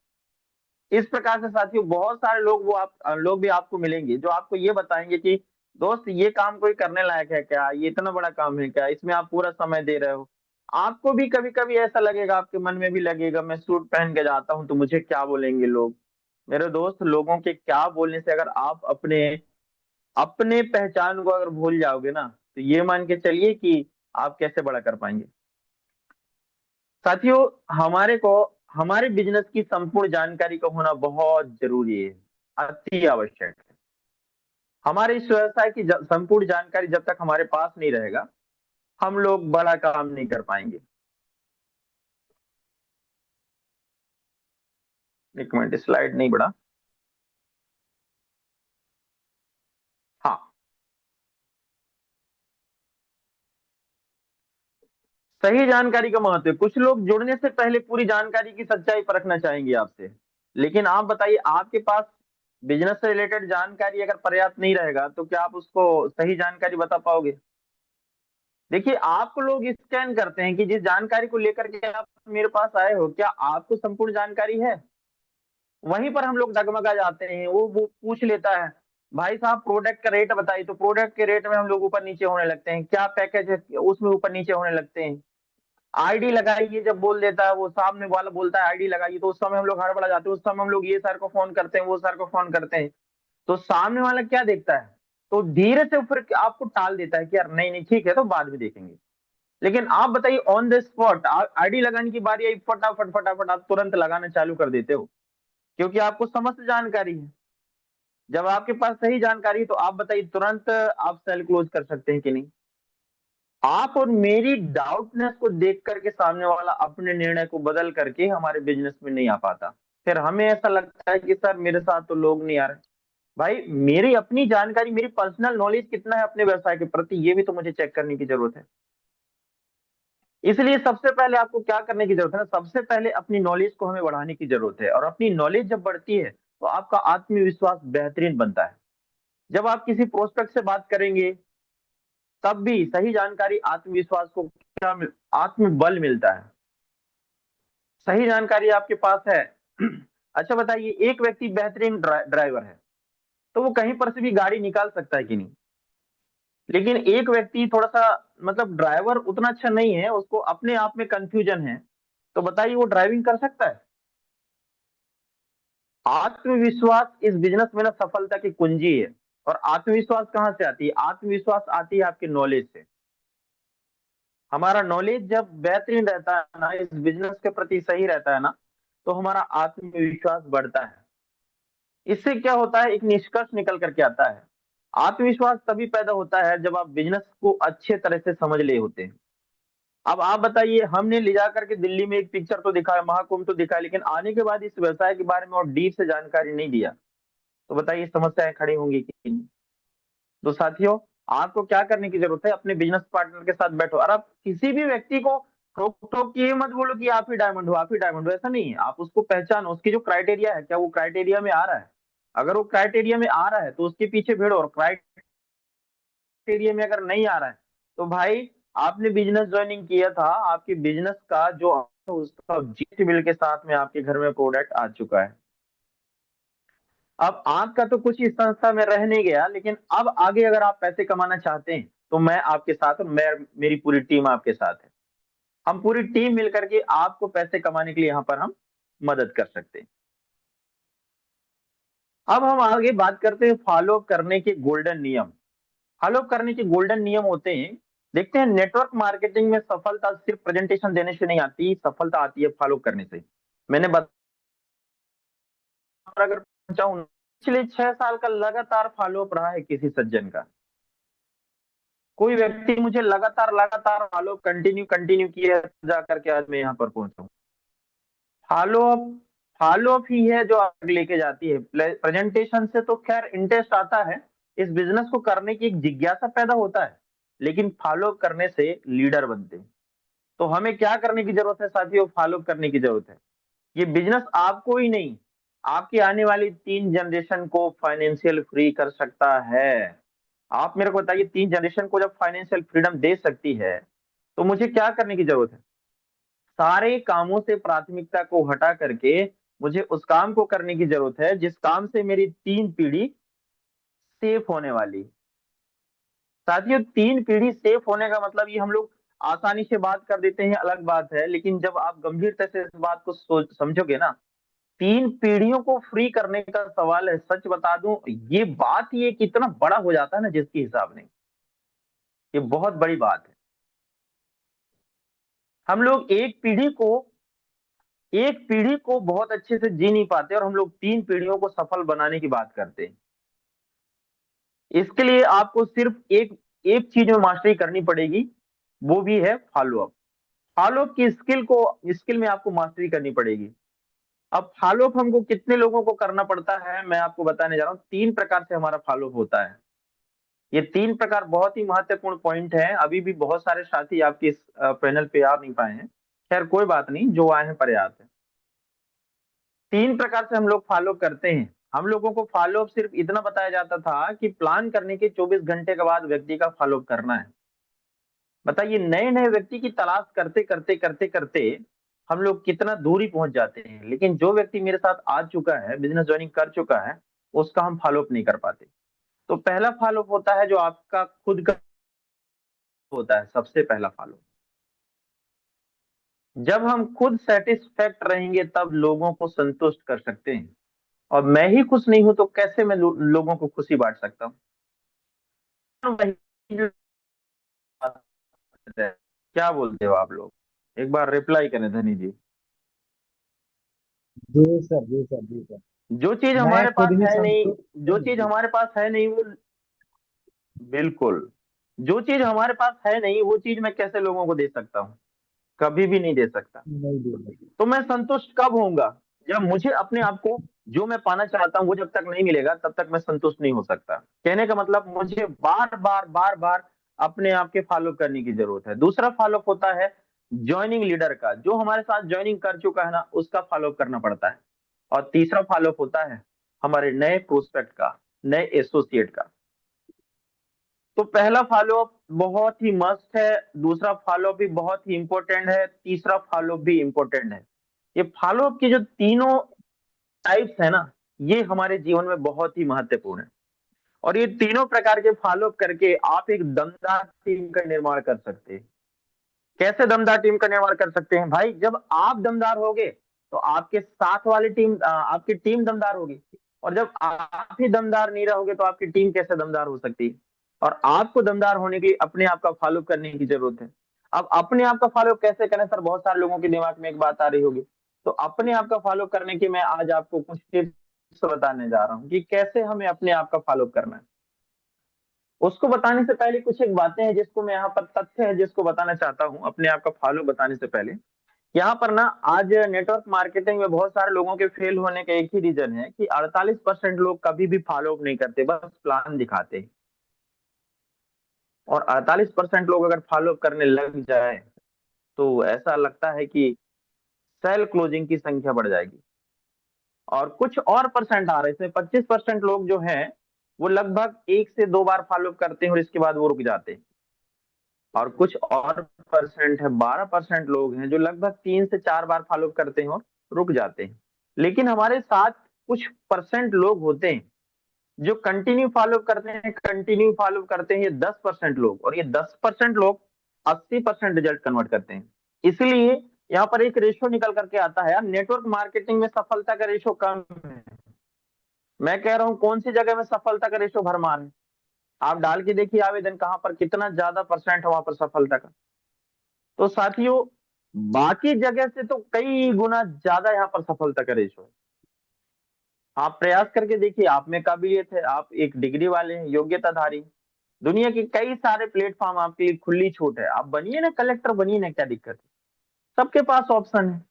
इस प्रकार से साथियों बहुत सारे लोग लोग भी आपको मिलेंगे जो आपको ये बताएंगे कि दोस्त ये काम कोई करने लायक है क्या, ये इतना बड़ा काम है क्या, इसमें आप पूरा समय दे रहे हो। आपको भी कभी कभी ऐसा लगेगा, आपके मन में भी लगेगा मैं सूट पहन के जाता हूँ तो मुझे क्या बोलेंगे लोग। मेरे दोस्त लोगों के क्या बोलने से अगर आप अपने अपने पहचान को अगर भूल जाओगे ना, तो ये मान के चलिए कि आप कैसे बड़ा कर पाएंगे। साथियों हमारे को हमारे बिजनेस की संपूर्ण जानकारी का होना बहुत जरूरी है, अति आवश्यक है। हमारे इस व्यवसाय की संपूर्ण जानकारी जब तक हमारे पास नहीं रहेगा, हम लोग बड़ा काम नहीं कर पाएंगे। एक मिनट, स्लाइड नहीं बढ़ा। हाँ, सही जानकारी का महत्व है। कुछ लोग जुड़ने से पहले पूरी जानकारी की सच्चाई परखना चाहेंगे आपसे, लेकिन आप बताइए आपके पास बिजनेस से रिलेटेड जानकारी अगर पर्याप्त नहीं रहेगा तो क्या आप उसको सही जानकारी बता पाओगे। देखिए आपको लोग स्कैन करते हैं कि जिस जानकारी को लेकर के आप मेरे पास आए हो क्या आपको संपूर्ण जानकारी है। वहीं पर हम लोग डगमगा जाते हैं। वो पूछ लेता है भाई साहब प्रोडक्ट का रेट बताइए, तो प्रोडक्ट के रेट में हम लोग ऊपर नीचे होने लगते हैं, क्या पैकेज है उसमें ऊपर नीचे होने लगते हैं। आईडी लगाइए जब बोल देता है, वो सामने वाला बोलता है आईडी लगाइए, तो उस समय हम लोग हड़बड़ा जाते हैं। उस समय हम लोग ये सर को फोन करते हैं वो सर को फोन करते हैं। तो सामने वाला क्या देखता है, तो धीरे से फिर आपको टाल देता है कि यार नहीं नहीं ठीक है तो बाद में देखेंगे। लेकिन आप बताइए ऑन द स्पॉट आईडी लगाने की बारी आई, फटाफट फटाफट आप तुरंत लगाना चालू कर देते हो, क्योंकि आपको समस्त जानकारी है। जब आपके पास सही जानकारी है तो आप बताइए तुरंत आप सेल क्लोज कर सकते हैं कि नहीं। आप और मेरी डाउटनेस को देख करके सामने वाला अपने निर्णय को बदल करके हमारे बिजनेस में नहीं आ पाता। फिर हमें ऐसा लगता है कि सर मेरे साथ तो लोग नहीं आ रहे। भाई मेरी अपनी जानकारी, मेरी पर्सनल नॉलेज कितना है अपने व्यवसाय के प्रति, ये भी तो मुझे चेक करने की जरूरत है। इसलिए सबसे पहले आपको क्या करने की जरूरत है ना, सबसे पहले अपनी नॉलेज को हमें बढ़ाने की जरूरत है, और अपनी नॉलेज जब बढ़ती है तो आपका आत्मविश्वास बेहतरीन बनता है। जब आप किसी प्रोस्पेक्ट से बात करेंगे तब भी सही जानकारी आत्मविश्वास को क्या आत्मबल मिलता है। सही जानकारी आपके पास है। अच्छा बताइए, एक व्यक्ति बेहतरीन ड्राइवर है तो वो कहीं पर से भी गाड़ी निकाल सकता है कि नहीं। लेकिन एक व्यक्ति थोड़ा सा मतलब ड्राइवर उतना अच्छा नहीं है, उसको अपने आप में कंफ्यूजन है, तो बताइए वो ड्राइविंग कर सकता है। आत्मविश्वास इस बिजनेस में ना सफलता की कुंजी है। और आत्मविश्वास कहां से आती है, आत्मविश्वास आती है आपके नॉलेज से। हमारा नॉलेज जब बेहतरीन रहता है ना, इस बिजनेस के प्रति सही रहता है ना, तो हमारा आत्मविश्वास बढ़ता है। इससे क्या होता है, एक निष्कर्ष निकल करके आता है। आत्मविश्वास तभी पैदा होता है जब आप बिजनेस को अच्छे तरह से समझ ले होते हैं। अब आप बताइए, हमने ले जा करके दिल्ली में एक पिक्चर तो दिखाया, महाकुंभ तो दिखाया, लेकिन आने के बाद इस व्यवसाय के बारे में और डीप से जानकारी नहीं दिया, तो बताइए समस्याएं खड़ी होंगी कि नहीं। तो साथियों आपको क्या करने की जरूरत है, अपने बिजनेस पार्टनर के साथ बैठो और आप किसी भी व्यक्ति को ठोक ठोक के ये मत बोलो कि आप ही डायमंड हो, आप ही डायमंड हो, ऐसा नहीं है। आप उसको पहचानो, उसकी जो क्राइटेरिया है क्या वो क्राइटेरिया में आ रहा है। अगर वो क्राइटेरिया में आ रहा है तो उसके पीछे भिड़ो, और क्राइटेरिया में अगर नहीं आ रहा है तो भाई आपने बिजनेस ज्वाइनिंग किया था, आपके बिजनेस का जो उसका जीत बिल के साथ में आपके घर में प्रोडक्ट आ चुका है। अब आपका तो कुछ इस संस्था में रह नहीं गया, लेकिन अब आगे अगर आप पैसे कमाना चाहते हैं तो मैं आपके साथ हूं, मैं मेरी पूरी टीम आपके साथ है। हम पूरी टीम मिलकर के आपको पैसे कमाने के लिए यहाँ पर हम मदद कर सकते हैं। अब हम आगे बात करते हैं फॉलो करने के गोल्डन नियम। फॉलो करने के गोल्डन नियम होते हैं, देखते हैं। नेटवर्क मार्केटिंग में सफलता सिर्फ प्रेजेंटेशन देने से नहीं आती, सफलता आती है फॉलो करने से। मैंने अगर चाहूँ, पिछले 6 साल का लगातार फॉलोअप रहा है किसी सज्जन का। कोई व्यक्ति मुझे लगातार लगातार फॉलो कंटिन्यू कंटिन्यू किया जा करके आज मैं यहाँ पर पहुंचा हूँ। फॉलो अप फॉलो अप ही है जो आगे लेके जाती है। प्रेजेंटेशन से तो खैर इंटरेस्ट आता है, इस बिजनेस को करने की एक जिज्ञासा पैदा होता है, लेकिन फॉलो करने से लीडर बनते हैं। तो हमें क्या करने की जरूरत है साथियों? फॉलो करने की जरूरत है। ये बिजनेस आपको ही नहीं, आपकी आने वाली 3 जनरेशन को फाइनेंशियल फ्री कर सकता है। आप मेरे को बताइए, 3 जनरेशन को जब फाइनेंशियल फ्रीडम दे सकती है, तो मुझे क्या करने की जरूरत है? सारे कामों से प्राथमिकता को हटा करके मुझे उस काम को करने की जरूरत है जिस काम से मेरी 3 पीढ़ी सेफ होने वाली है। साथियों, 3 पीढ़ी सेफ होने का मतलब ये हम लोग आसानी से बात कर देते हैं, अलग बात है, लेकिन जब आप गंभीरता से इस बात को सोच समझोगे ना, 3 पीढ़ियों को फ्री करने का सवाल है। सच बता दूं, ये बात ये कितना बड़ा हो जाता है ना, जिसके हिसाब नहीं, ये बहुत बड़ी बात है। हम लोग एक पीढ़ी को बहुत अच्छे से जी नहीं पाते, और हम लोग 3 पीढ़ियों को सफल बनाने की बात करते हैं। इसके लिए आपको सिर्फ एक एक चीज में मास्टरी करनी पड़ेगी, वो भी है फॉलो अप। फॉलो अप की स्किल में आपको मास्टरी करनी पड़ेगी। अब फॉलो अप हमको कितने लोगों को करना पड़ता है, मैं आपको बताने जा रहा हूँ। 3 प्रकार से हमारा फॉलो अप होता है। ये 3 प्रकार बहुत ही महत्वपूर्ण पॉइंट है। अभी भी बहुत सारे साथी आपके इस पैनल पे आ नहीं पाए हैं। खैर कोई बात नहीं, जो आए हैं पर्याप्त है। 3 प्रकार से हम लोग फॉलो करते हैं। हम लोगों को फॉलो अप सिर्फ इतना बताया जाता था कि प्लान करने के 24 घंटे के बाद व्यक्ति का फॉलो अप करना है। बताइए, नए नए व्यक्ति की तलाश करते करते करते करते हम लोग कितना दूरी पहुंच जाते हैं, लेकिन जो व्यक्ति मेरे साथ आ चुका है, बिजनेस ज्वाइनिंग कर चुका है, उसका हम फॉलो अप नहीं कर पाते। तो पहला फॉलो अप होता है जो आपका खुद का होता है। सबसे पहला फॉलो, जब हम खुद सेटिस्फैक्ट रहेंगे तब लोगों को संतुष्ट कर सकते हैं। और मैं ही खुश नहीं हूं तो कैसे मैं लोगों को खुशी बांट सकता हूँ? क्या बोलते हो आप लोग? एक बार रिप्लाई करें धनी जी। जी सर, जी सर, जी सर। जो चीज मैं हमारे खुद पास ही है नहीं, संतुष्ट जो हूँ चीज जी। हमारे पास है नहीं वो, बिल्कुल, जो चीज हमारे पास है नहीं वो चीज मैं कैसे लोगों को दे सकता हूँ? कभी भी नहीं दे सकता। नहीं दे तो मैं संतुष्ट कब होऊंगा? जब मुझे अपने आप को, जो मैं पाना चाहता हूँ वो जब तक नहीं मिलेगा तब तक मैं संतुष्ट नहीं हो सकता। कहने का मतलब, मुझे बार बार अपने आप के फॉलो करने की जरूरत है। दूसरा फॉलो होता है ज्वाइनिंग लीडर का, जो हमारे साथ ज्वाइनिंग कर चुका है ना, उसका फॉलो करना पड़ता है। और तीसरा फॉलो होता है हमारे नए प्रोस्पेक्ट का, नए एसोसिएट का। तो पहला फॉलो अप बहुत ही मस्त है, दूसरा फॉलो अप भी बहुत ही इंपॉर्टेंट है, तीसरा फॉलो अप भी इंपॉर्टेंट है। ये फॉलो अप की जो तीनों टाइप्स है ना, ये हमारे जीवन में बहुत ही महत्वपूर्ण है। और ये तीनों प्रकार के फॉलो अप करके आप एक दमदार टीम का निर्माण कर सकते हैं। कैसे दमदार टीम का निर्माण कर सकते हैं भाई? जब आप दमदार होगे तो आपके साथ वाली टीम, आपकी टीम दमदार होगी। और जब आप ही दमदार नहीं रहोगे तो आपकी टीम कैसे दमदार हो सकती है? और आपको दमदार होने के लिए अपने आप का फॉलो करने की जरूरत है। अब अपने आप का फॉलो कैसे करें सर? बहुत सारे लोगों के दिमाग में एक बात आ रही होगी। तो अपने आप का फॉलो करने की मैं आज आपको कुछ टिप्स बताने जा रहा हूँ कि कैसे हमें अपने आप का फॉलो करना है। उसको बताने से पहले कुछ एक बातें हैं जिसको मैं यहाँ पर, तथ्य है जिसको बताना चाहता हूँ अपने आप का फॉलो बताने से पहले। यहाँ पर ना, आज नेटवर्क मार्केटिंग में बहुत सारे लोगों के फेल होने का एक ही रीजन है कि 48% लोग कभी भी फॉलो अप नहीं करते, बस प्लान दिखाते हैं। और 48% लोग अगर फॉलो अप करने लग जाए तो ऐसा लगता है कि सेल क्लोजिंग की संख्या बढ़ जाएगी। और कुछ और परसेंट आ रहे हैं, इसमें 25% लोग जो हैं वो लगभग 1 से 2 बार फॉलो अप करते हैं और इसके बाद वो रुक जाते हैं। और कुछ और परसेंट है, 12% लोग हैं जो लगभग 3 से 4 बार फॉलो करते हैं और रुक जाते हैं। लेकिन हमारे साथ कुछ परसेंट लोग होते हैं जो कंटिन्यू फॉलो करते हैं, कंटिन्यू फॉलो करते हैं, ये 10% लोग। और ये 10% लोग 80% रिजल्ट कन्वर्ट करते हैं। इसलिए यहाँ पर एक रेशो निकल करके आता है यार, नेटवर्क मार्केटिंग में सफलता का रेशो कम है। मैं कह रहा हूँ कौन सी जगह में सफलता का रेशो भरमार है? आप डाल के देखिए आवेदन, कहां पर कितना ज्यादा परसेंट है वहां पर सफलता का। तो साथियों, बाकी जगह से तो कई गुना ज्यादा यहाँ पर सफलता का रेशो है। आप प्रयास करके देखिए, आप में काबिलियत है, आप एक डिग्री वाले हैं, योग्यताधारी। दुनिया के कई सारे प्लेटफॉर्म आपके लिए खुली छूट है, आप बनिए ना, कलेक्टर बनिए ना, क्या दिक्कत है? सबके पास ऑप्शन है।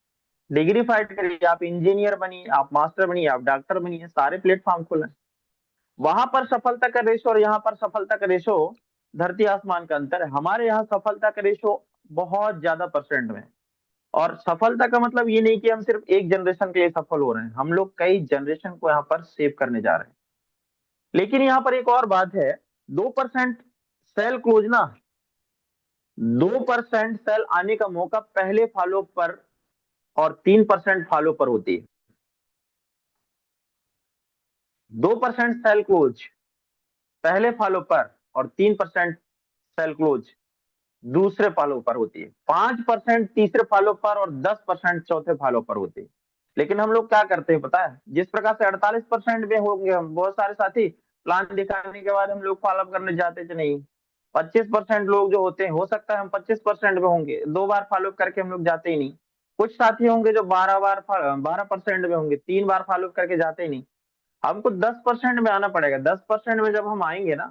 डिग्री फाइट करिए, आप इंजीनियर बनिए, आप मास्टर बनिए, आप डॉक्टर बनिए, सारे प्लेटफॉर्म खुले हैं। वहां पर सफलता का रेशो और यहाँ पर सफलता का रेशो धरती आसमान का अंतर है। हमारे यहाँ सफलता का रेशो बहुत ज्यादा परसेंट में। और सफलता का मतलब ये नहीं कि हम सिर्फ एक जनरेशन के लिए सफल हो रहे हैं, हम लोग कई जनरेशन को यहाँ पर सेव करने जा रहे हैं। लेकिन यहाँ पर एक और बात है, 2% सेल क्लोज ना, 2% सेल आने का मौका पहले फॉलो पर और 3% फॉलो पर होती है। 2% सेल क्लोज पहले फॉलो पर और 3% सेल क्लोज दूसरे फॉलो पर होती है। 5% तीसरे फॉलो पर और 10% चौथे फॉलो पर होती है। लेकिन हम लोग क्या करते हैं पता है, जिस प्रकार से 48% में होंगे हम बहुत सारे साथी, प्लान दिखाने के बाद हम लोग फॉलो करने जाते थे नहीं। 25% लोग जो होते हैं, हो सकता है हम 25% में होंगे, 2 बार फॉलो करके हम लोग जाते ही नहीं। कुछ साथी होंगे जो 12% में होंगे, 3 बार फॉलो करके जाते ही नहीं। हमको 10% में आना पड़ेगा। 10% में जब हम आएंगे ना,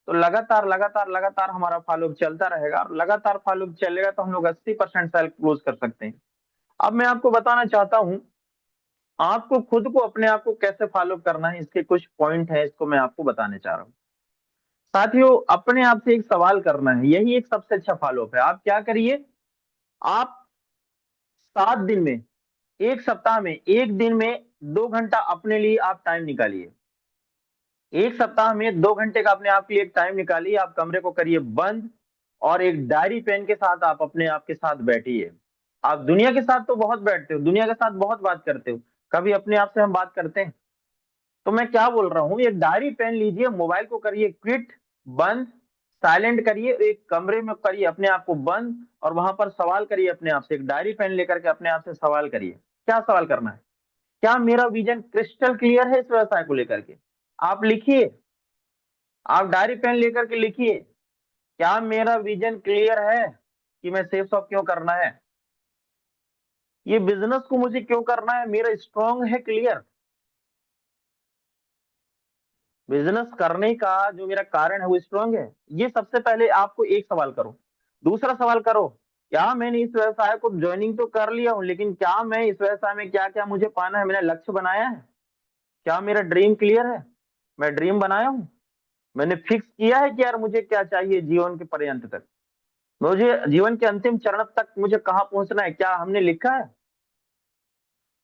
तो लगातार लगातार लगातार हमारा फॉलो चलता रहेगा, और लगातार फॉलो चलेगा तो हम लोग 80% सेल क्लोज कर सकते हैं। अब मैं आपको बताना चाहता हूँ, आपको खुद को अपने आप को कैसे फॉलो करना है, इसके कुछ पॉइंट है, इसको मैं आपको बताने चाह रहा हूँ। साथियों, अपने आप से एक सवाल करना है, यही एक सबसे अच्छा फॉलो अप है। आप क्या करिए, आप 7 दिन में, एक सप्ताह में, एक दिन में 2 घंटा अपने लिए आप टाइम निकालिए। एक सप्ताह में 2 घंटे का अपने आप के लिए एक टाइम निकालिए। आप कमरे को करिए बंद, और एक डायरी पेन के साथ आप अपने आप के साथ बैठिए। आप दुनिया के साथ तो बहुत बैठते हो, दुनिया के साथ बहुत बात करते हो, कभी अपने आप से हम बात करते हैं? तो मैं क्या बोल रहा हूँ, एक डायरी पेन लीजिए, मोबाइल को करिए क्विट, बंद, साइलेंट करिए, एक कमरे में करिए अपने आप को बंद, और वहां पर सवाल करिए अपने आप से। एक डायरी पेन लेकर के अपने आप से सवाल करिए। क्या सवाल करना है? क्या मेरा विजन क्रिस्टल क्लियर है इस व्यवसाय को लेकर के? आप लिखिए, आप डायरी पेन लेकर के लिखिए, क्या मेरा विजन क्लियर है कि मैं सेफ शॉप क्यों करना है, ये बिजनेस को मुझे क्यों करना है, मेरा स्ट्रांग है क्लियर? बिजनेस करने का जो मेरा कारण है वो स्ट्रांग है? ये सबसे पहले आपको एक सवाल करो। दूसरा सवाल करो, क्या मैंने इस व्यवसाय को ज्वाइनिंग तो कर लिया हूं, लेकिन क्या मैं इस व्यवसाय में क्या क्या मुझे पाना है, मैंने लक्ष्य बनाया है? क्या मेरा ड्रीम क्लियर है? मैं ड्रीम बनाया हूं, मैंने फिक्स किया है कि यार मुझे क्या चाहिए जीवन के पर्यंत तक, मुझे जीवन के अंतिम चरण तक मुझे कहाँ पहुंचना है, क्या हमने लिखा है?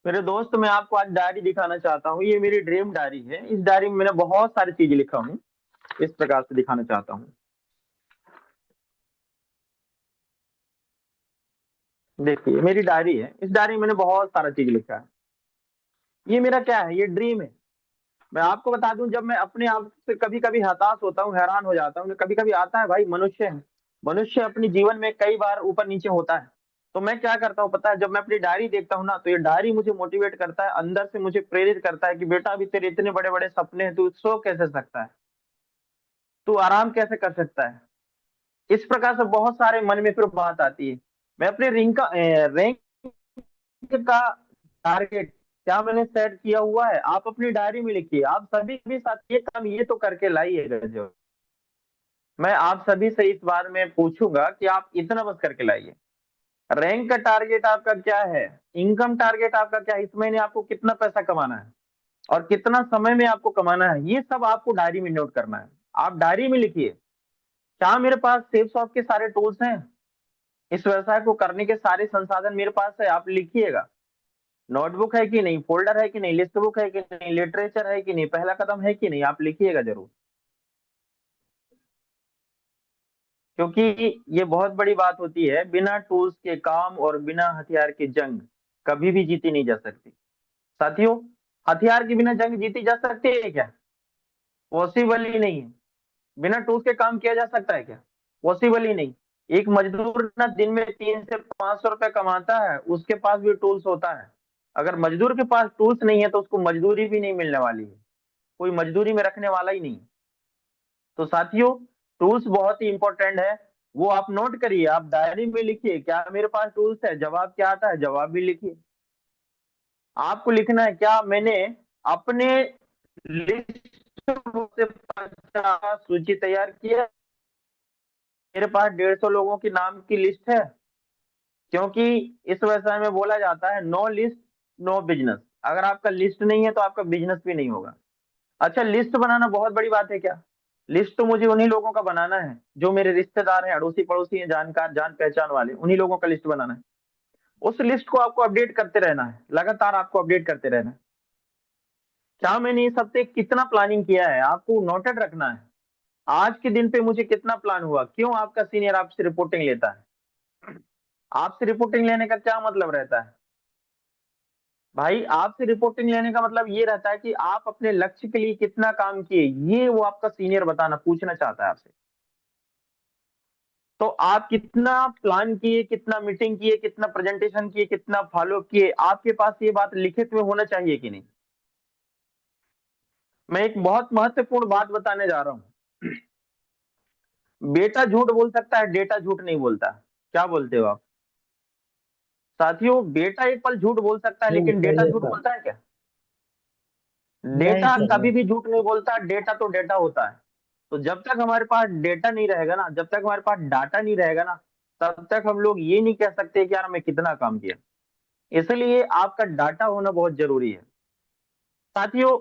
मेरे दोस्त, मैं आपको आज डायरी दिखाना चाहता हूँ, ये मेरी ड्रीम डायरी है। इस डायरी में मैंने बहुत सारी चीजें लिखा हूँ, इस प्रकार से दिखाना चाहता हूँ। देखिए, मेरी डायरी है, इस डायरी में मैंने बहुत सारा चीज लिखा है। ये मेरा क्या है, ये ड्रीम है। मैं आपको बता दूं, जब मैं अपने आप से कभी कभी हताश होता हूँ, हैरान हो जाता हूँ, कभी कभी आता है भाई, मनुष्य है, मनुष्य अपने जीवन में कई बार ऊपर नीचे होता है। तो मैं क्या करता हूँ पता है, जब मैं अपनी डायरी देखता हूँ ना, तो ये डायरी मुझे मोटिवेट करता है, अंदर से मुझे प्रेरित करता है कि बेटा, अभी तेरे इतने बड़े बड़े सपने हैं, तू सो कैसे सकता है, तू आराम कैसे कर सकता है? इस प्रकार से बहुत सारे मन में फिर बात आती है। मैं अपने रैंक का टारगेट क्या मैंने सेट किया हुआ है, आप अपनी डायरी में लिखिए। आप सभी भी साथ ये काम ये तो करके लाइएगा। जो मैं आप सभी से इस बार में पूछूंगा कि आप इतना बस करके लाइए। रैंक का टारगेट आपका क्या है, इनकम टारगेट आपका क्या है, इस महीने आपको कितना पैसा कमाना है और कितना समय में आपको कमाना है, ये सब आपको डायरी में नोट करना है। आप डायरी में लिखिए, क्या मेरे पास सेफ शॉप के सारे टूल्स हैं, इस व्यवसाय को करने के सारे संसाधन मेरे पास है? आप लिखिएगा। नोटबुक है कि नहीं, फोल्डर है कि नहीं, लिस्ट बुक है कि नहीं, लिटरेचर है कि नहीं, पहला कदम है कि नहीं, आप लिखिएगा जरूर। क्योंकि ये बहुत बड़ी बात होती है, बिना टूल्स के काम और बिना हथियार के जंग कभी भी जीती नहीं जा सकती। साथियों, हथियार के बिना जंग जीती जा सकती है क्या? पॉसिबल ही नहीं है। बिना टूल्स के काम किया जा सकता है क्या? पॉसिबल ही नहीं। एक मजदूर ना दिन में 300 से 500 रुपए कमाता है, उसके पास भी टूल्स होता है। अगर मजदूर के पास टूल्स नहीं है तो उसको मजदूरी भी नहीं मिलने वाली है, कोई मजदूरी में रखने वाला ही नहीं। तो साथियों, टूल्स बहुत ही इंपॉर्टेंट है, वो आप नोट करिए, आप डायरी में लिखिए, क्या मेरे पास टूल्स है, जवाब क्या आता है जवाब भी लिखिए। आपको लिखना है, क्या मैंने अपने लिस्ट से 50 सूची तैयार किया, मेरे पास 150 लोगों की नाम की लिस्ट है। क्योंकि इस व्यवसाय में बोला जाता है नो लिस्ट नो बिजनेस। अगर आपका लिस्ट नहीं है तो आपका बिजनेस भी नहीं होगा। अच्छा, लिस्ट बनाना बहुत बड़ी बात है क्या? लिस्ट तो मुझे उन्हीं लोगों का बनाना है जो मेरे रिश्तेदार हैं, अड़ोसी पड़ोसी हैं, जानकार जान पहचान वाले, उन्हीं लोगों का लिस्ट बनाना है। उस लिस्ट को आपको अपडेट करते रहना है, लगातार आपको अपडेट करते रहना है। क्या मैंने इस हफ्ते कितना प्लानिंग किया है आपको नोटेड रखना है। आज के दिन पे मुझे कितना प्लान हुआ, क्यों आपका सीनियर आपसे रिपोर्टिंग लेता है। आपसे रिपोर्टिंग लेने का क्या मतलब रहता है भाई। आपसे रिपोर्टिंग लेने का मतलब ये रहता है कि आप अपने लक्ष्य के लिए कितना काम किए, ये वो आपका सीनियर बताना पूछना चाहता है आपसे। तो आप कितना प्लान किए, कितना मीटिंग किए, कितना प्रेजेंटेशन किए, कितना फॉलो किए, आपके पास ये बात लिखित में होना चाहिए कि नहीं। मैं एक बहुत महत्वपूर्ण बात बताने जा रहा हूं। बेटा झूठ बोल सकता है, डेटा झूठ नहीं बोलता। क्या बोलते हो आप साथियों। बेटा एक पल झूठ बोल सकता है नहीं लेकिन सर, डेटा यस झूठ सर। बोलता है क्या। नहीं डेटा सर, कभी यस। भी झूठ नहीं बोलता, डेटा तो डेटा होता है। तो जब तक हमारे पास डेटा नहीं रहेगा ना, जब तक हमारे पास डाटा नहीं रहेगा ना, तब तक हम लोग ये नहीं कह सकते कि यार हमें कितना काम किया। इसलिए आपका डाटा होना बहुत जरूरी है। साथियों,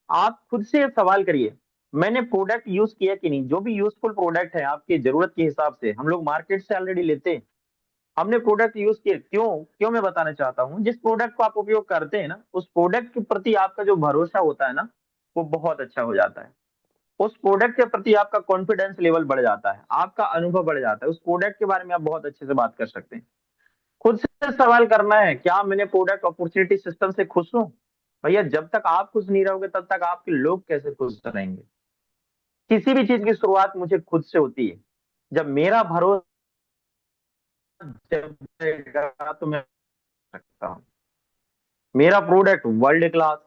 आप खुद से एक सवाल करिए, मैंने प्रोडक्ट यूज किया कि नहीं। जो भी यूजफुल प्रोडक्ट है आपकी जरूरत के हिसाब से हम लोग मार्केट से ऑलरेडी लेते हैं, हमने प्रोडक्ट यूज किए क्यों। क्यों मैं बताना चाहता हूँ, जिस प्रोडक्ट को आप उपयोग करते हैं ना, उस प्रोडक्ट के प्रति आपका जो भरोसा होता है ना, वो बहुत अच्छा हो जाता है। उस प्रोडक्ट के प्रति आपका कॉन्फिडेंस लेवल बढ़ जाता है, आपका अनुभव बढ़ जाता है, उस प्रोडक्ट के बारे में आप बहुत अच्छे से बात कर सकते हैं। खुद से सवाल करना है, क्या मैंने प्रोडक्ट अपॉर्चुनिटी सिस्टम से खुश हूं। भैया जब तक आप खुश नहीं रहोगे तब तक आपके लोग कैसे खुश रहेंगे। किसी भी चीज की शुरुआत मुझे खुद से होती है। जब मेरा भरोसा जब रहेगा तो मैं सकता हूँ। मेरा प्रोडक्ट वर्ल्ड क्लास,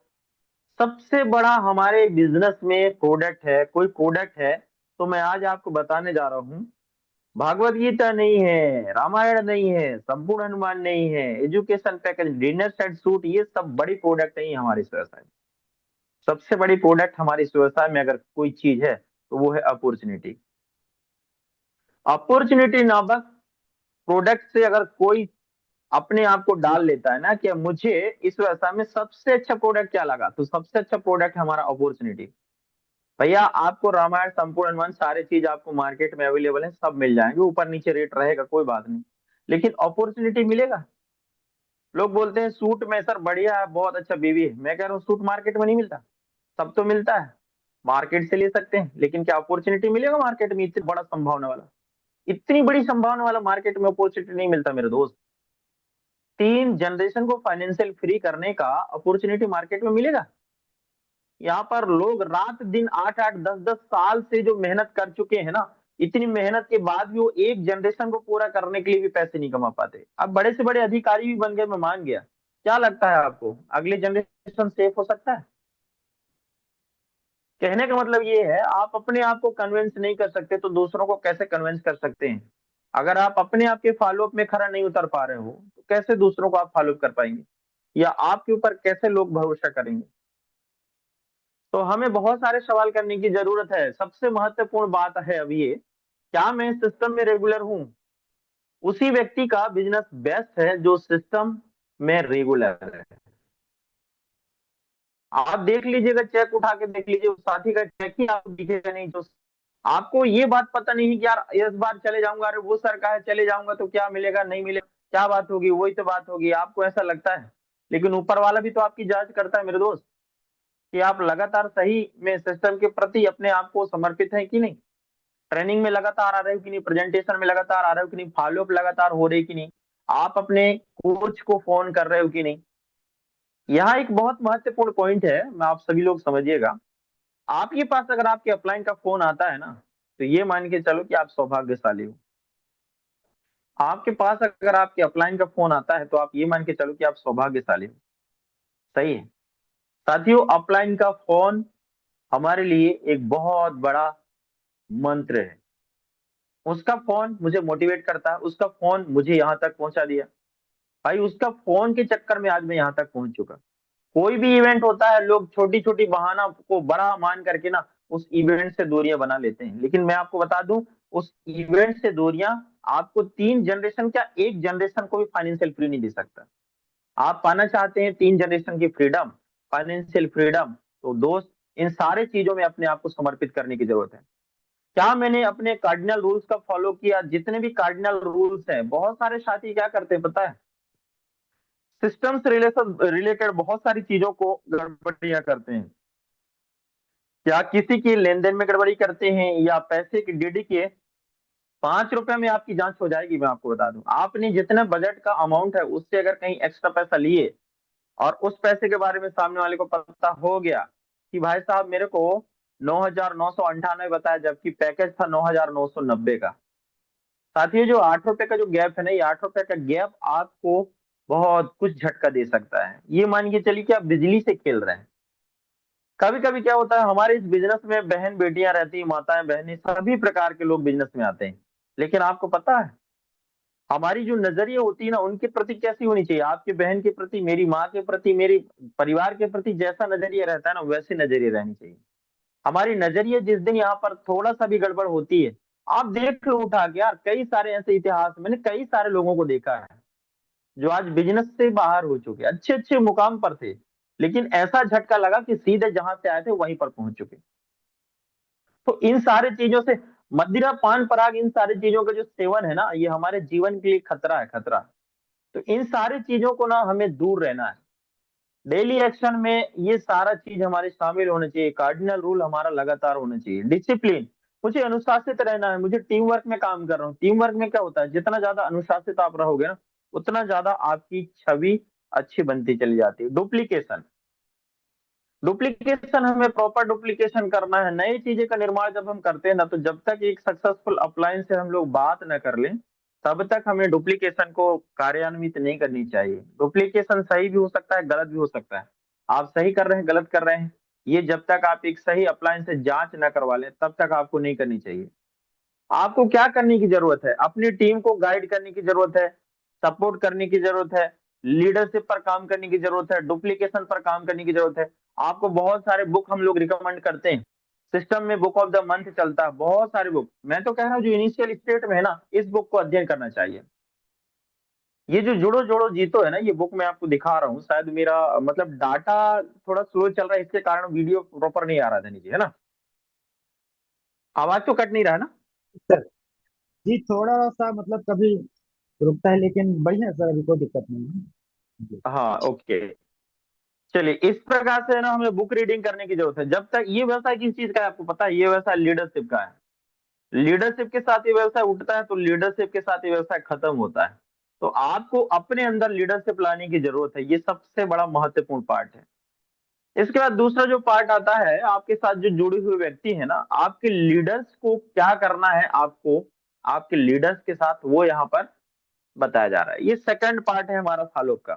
सबसे बड़ा हमारे बिजनेस में प्रोडक्ट है, कोई प्रोडक्ट है तो मैं आज आपको बताने जा रहा हूँ। भागवत गीता नहीं है, रामायण नहीं है, संपूर्ण हनुमान नहीं है, education package, dinner set suit, ये सब बड़ी प्रोडक्ट नहीं है हमारे व्यवसाय में। सबसे बड़ी प्रोडक्ट हमारे इस व्यवसाय में अगर कोई चीज है तो वो है अपॉर्चुनिटी। अपॉर्चुनिटी नामक प्रोडक्ट से अगर कोई अपने आप को डाल लेता है ना कि मुझे इस व्यवसाय में सबसे अच्छा प्रोडक्ट क्या लगा, तो सबसे अच्छा प्रोडक्ट हमारा अपॉर्चुनिटी। भैया आपको रामायण, संपूर्ण हनुमान, सारी चीज आपको मार्केट में अवेलेबल है, सब मिल जाएंगे, ऊपर नीचे रेट रहेगा कोई बात नहीं, लेकिन अपॉर्चुनिटी मिलेगा। लोग बोलते हैं सूट में सर बढ़िया है, बहुत अच्छा बीवी है। मैं कह रहा हूँ सूट मार्केट में नहीं मिलता। सब तो मिलता है, मार्केट से ले सकते हैं, लेकिन क्या अपॉर्चुनिटी मिलेगा मार्केट में इतनी बड़ा संभावना वाला। इतनी बड़ी संभावना वाला मार्केट में अपॉर्चुनिटी नहीं मिलता मेरे दोस्त। 3 जनरेशन को फाइनेंशियल फ्री करने का अपॉर्चुनिटी मार्केट में मिलेगा। यहाँ पर लोग रात दिन 8 8 10 10 साल से जो मेहनत कर चुके हैं ना, इतनी मेहनत के बाद भी वो एक जनरेशन को पूरा करने के लिए भी पैसे नहीं कमा पाते। अब बड़े से बड़े अधिकारी भी बन गए, मैं मान गया। क्या लगता है आपको अगले जनरेशन सेफ हो सकता है। कहने का मतलब ये है, आप अपने आप को कन्विंस नहीं कर सकते तो दूसरों को कैसे कन्विंस कर सकते हैं। अगर आप अपने आप के फॉलोअप में खरा नहीं उतर पा रहे हो तो कैसे दूसरों को आप फॉलोअप कर पाएंगे, या आपके ऊपर कैसे लोग भरोसा करेंगे। तो हमें बहुत सारे सवाल करने की जरूरत है। सबसे महत्वपूर्ण बात है अब ये, क्या मैं सिस्टम में रेगुलर हूं। उसी व्यक्ति का बिजनेस बेस्ट है जो सिस्टम में रेगुलर है। आप देख लीजिएगा, चेक उठा के देख लीजिए, उस साथी का चेक ही आपको दिखेगा नहीं। जो आपको ये बात पता नहीं है कि यार इस बार चले जाऊंगा, अरे वो सर का है चले जाऊंगा तो क्या मिलेगा नहीं मिलेगा, क्या बात होगी, वही तो बात होगी, आपको ऐसा लगता है। लेकिन ऊपर वाला भी तो आपकी जांच करता है मेरे दोस्त, कि आप लगातार सही में सिस्टम के प्रति अपने आप को समर्पित हैं कि नहीं। ट्रेनिंग में लगातार आ रहे हो कि नहीं, प्रेजेंटेशन में लगातार आ रहे हो कि नहीं, फॉलोअप लगातार हो रही कि नहीं, आप अपने कोच को फोन कर रहे हो कि नहीं। यहाँ एक बहुत महत्वपूर्ण पॉइंट है, मैं आप सभी लोग समझिएगा। आपके पास अगर आपके अपलाइन का फोन आता है ना, तो ये मान के चलो कि आप सौभाग्यशाली हो। आपके पास अगर आपके अपलाइन का फोन आता है तो आप ये मान के चलो कि आप सौभाग्यशाली हो। सही है। साथियों, अपलाइन का फोन हमारे लिए एक बहुत बड़ा मंत्र है। उसका फोन मुझे मोटिवेट करता है, उसका फोन मुझे यहाँ तक पहुंचा दिया। भाई उसका फोन के चक्कर में आज मैं यहाँ तक पहुंच चुका। कोई भी इवेंट होता है, लोग छोटी छोटी बहाना को बड़ा मान करके ना उस इवेंट से दूरियां बना लेते हैं, लेकिन मैं आपको बता दूं, उस इवेंट से दूरियां आपको 3 जनरेशन क्या, एक जनरेशन को भी फाइनेंशियल फ्री नहीं दे सकता। आप पाना चाहते हैं 3 जनरेशन की फ्रीडम, फाइनेंशियल फ्रीडम, तो दोस्त इन सारे चीजों में अपने आप को समर्पित करने की जरूरत है। क्या मैंने अपने कार्डिनल रूल्स का फॉलो किया? जितने भी कार्डिनल रूल्स हैं, बहुत सारे साथी क्या करते हैं पता है, सिस्टम से रिलेटेड बहुत सारी चीजों को गड़बड़ियां करते हैं। क्या किसी की लेन देन में गड़बड़ी करते हैं, या पैसे की डीडी के 5 रुपए में आपकी जांच हो जाएगी? मैं आपको बता दूं, आपने जितना बजट का अमाउंट है उससे अगर कहीं एक्स्ट्रा पैसा लिए और उस पैसे के बारे में सामने वाले को पता हो गया कि भाई साहब मेरे को 9,998 बताया, जबकि पैकेज था 9,990 का। साथियों, जो 8 रुपए का जो गैप है ना, ये 8 रुपए का गैप आपको बहुत कुछ झटका दे सकता है। ये मान के चलिए कि आप बिजली से खेल रहे हैं। कभी कभी क्या होता है, हमारे इस बिजनेस में बहन बेटियां रहती हैं, माताएं बहनें, सभी प्रकार के लोग बिजनेस में आते हैं। लेकिन आपको पता है, हमारी जो नजरिया होती है ना, उनके प्रति कैसी होनी चाहिए? आपकी बहन के प्रति, मेरी माँ के प्रति, मेरे परिवार के प्रति जैसा नजरिया रहता है ना, वैसे नजरिए रहनी चाहिए। हमारी नजरिए जिस दिन यहाँ पर थोड़ा सा भी गड़बड़ होती है, आप देख लो उठा के यार, कई सारे ऐसे इतिहास मैंने कई सारे लोगों को देखा है जो आज बिजनेस से बाहर हो चुके, अच्छे अच्छे मुकाम पर थे, लेकिन ऐसा झटका लगा कि सीधे जहां से आए थे वहीं पर पहुंच चुके। तो इन सारे चीजों से, मदिरा पान पराग, इन सारी चीजों का जो सेवन है ना, ये हमारे जीवन के लिए खतरा है, खतरा। तो इन सारी चीजों को ना हमें दूर रहना है। डेली एक्शन में ये सारा चीज हमारे शामिल होने चाहिए। कार्डिनल रूल हमारा लगातार होना चाहिए। डिसिप्लिन, मुझे अनुशासित रहना है, मुझे टीम वर्क में काम कर रहा हूँ। टीम वर्क में क्या होता है, जितना ज्यादा अनुशासित आप रहोगे ना, उतना ज्यादा आपकी छवि अच्छी बनती चली जाती है। डुप्लीकेशन, डुप्लीकेशन हमें प्रॉपर डुप्लीकेशन करना है। नई चीजें का निर्माण जब हम करते हैं ना, तो जब तक एक सक्सेसफुल अप्लायंस से हम लोग बात न कर लें, तब तक हमें डुप्लीकेशन को कार्यान्वित नहीं करनी चाहिए। डुप्लीकेशन सही भी हो सकता है, गलत भी हो सकता है। आप सही कर रहे हैं, गलत कर रहे हैं, ये जब तक आप एक सही अप्लायंस से जांच न करवा लें, तब तक आपको नहीं करनी चाहिए। आपको क्या करने की जरूरत है? अपनी टीम को गाइड करने की जरूरत है, सपोर्ट करने की जरूरत है, लीडरशिप पर काम करने की जरूरत है, डुप्लीकेशन पर काम करने की जरूरत है। आपको बहुत सारे बुक हम लोग रिकमेंड करते हैं। सिस्टम में बुक ऑफ द मंथ चलता है, बहुत सारे बुक। मैं तो कह रहा हूँ जो इनिशियल स्टेट में है ना, इस बुक को अध्ययन करना चाहिए। ये जो जुड़ो जोड़ो जीतो है ना, ये बुक मैं आपको दिखा रहा हूँ। शायद मेरा मतलब डाटा थोड़ा स्लो चल रहा है, इसके कारण वीडियो प्रॉपर नहीं आ रहा था नीचे, है ना? आवाज तो कट नहीं रहा है ना? सर जी, थोड़ा सा मतलब कभी रुकता है, लेकिन बढ़िया सर, अभी कोई दिक्कत नहीं है जी। हाँ, ओके। चलिए, इस प्रकार से ना हमें बुक रीडिंग करने की जरूरत है। जब तक ये व्यवसाय किस चीज का है आपको पता है? ये व्यवसाय लीडरशिप का है। लीडरशिप के साथ ये व्यवसाय उठता है, तो लीडरशिप के साथ ये व्यवसाय खत्म होता है। तो आपको अपने अंदर लीडरशिप लाने की जरूरत है, ये सबसे बड़ा महत्वपूर्ण पार्ट है। इसके बाद दूसरा जो पार्ट आता है, आपके साथ जो जुड़े हुए व्यक्ति है ना, आपके लीडर्स को क्या करना है, आपको आपके लीडर्स के साथ वो यहाँ पर बताया जा रहा है। ये सेकंड पार्ट है हमारा फॉलोअप का।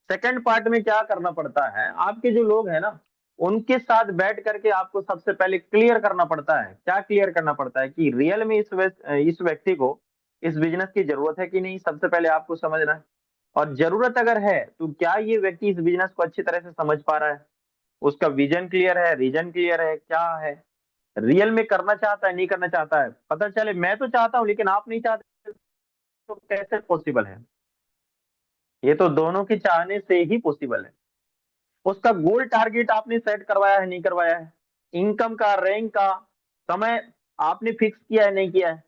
सेकंड पार्ट में क्या करना पड़ता है, आपके जो लोग हैं ना, उनके साथ बैठ करके आपको सबसे पहले क्लियर करना पड़ता है। क्या क्लियर करना पड़ता है? कि रियल में इस व्यक्ति को इस बिजनेस की जरूरत है कि नहीं, सबसे पहले आपको समझना है। और जरूरत अगर है, तो क्या ये व्यक्ति इस बिजनेस को अच्छी तरह से समझ पा रहा है? उसका विजन क्लियर है, रीजन क्लियर है, क्या है, रियल में करना चाहता है, नहीं करना चाहता है? पता चले मैं तो चाहता हूं लेकिन आप नहीं चाहते, तो कैसे पॉसिबल है? ये तो दोनों के चाहने से ही पॉसिबल है। उसका गोल टारगेट आपने सेट करवाया है, नहीं करवाया है? इनकम का, रैंक का, समय आपने फिक्स किया है, नहीं किया है?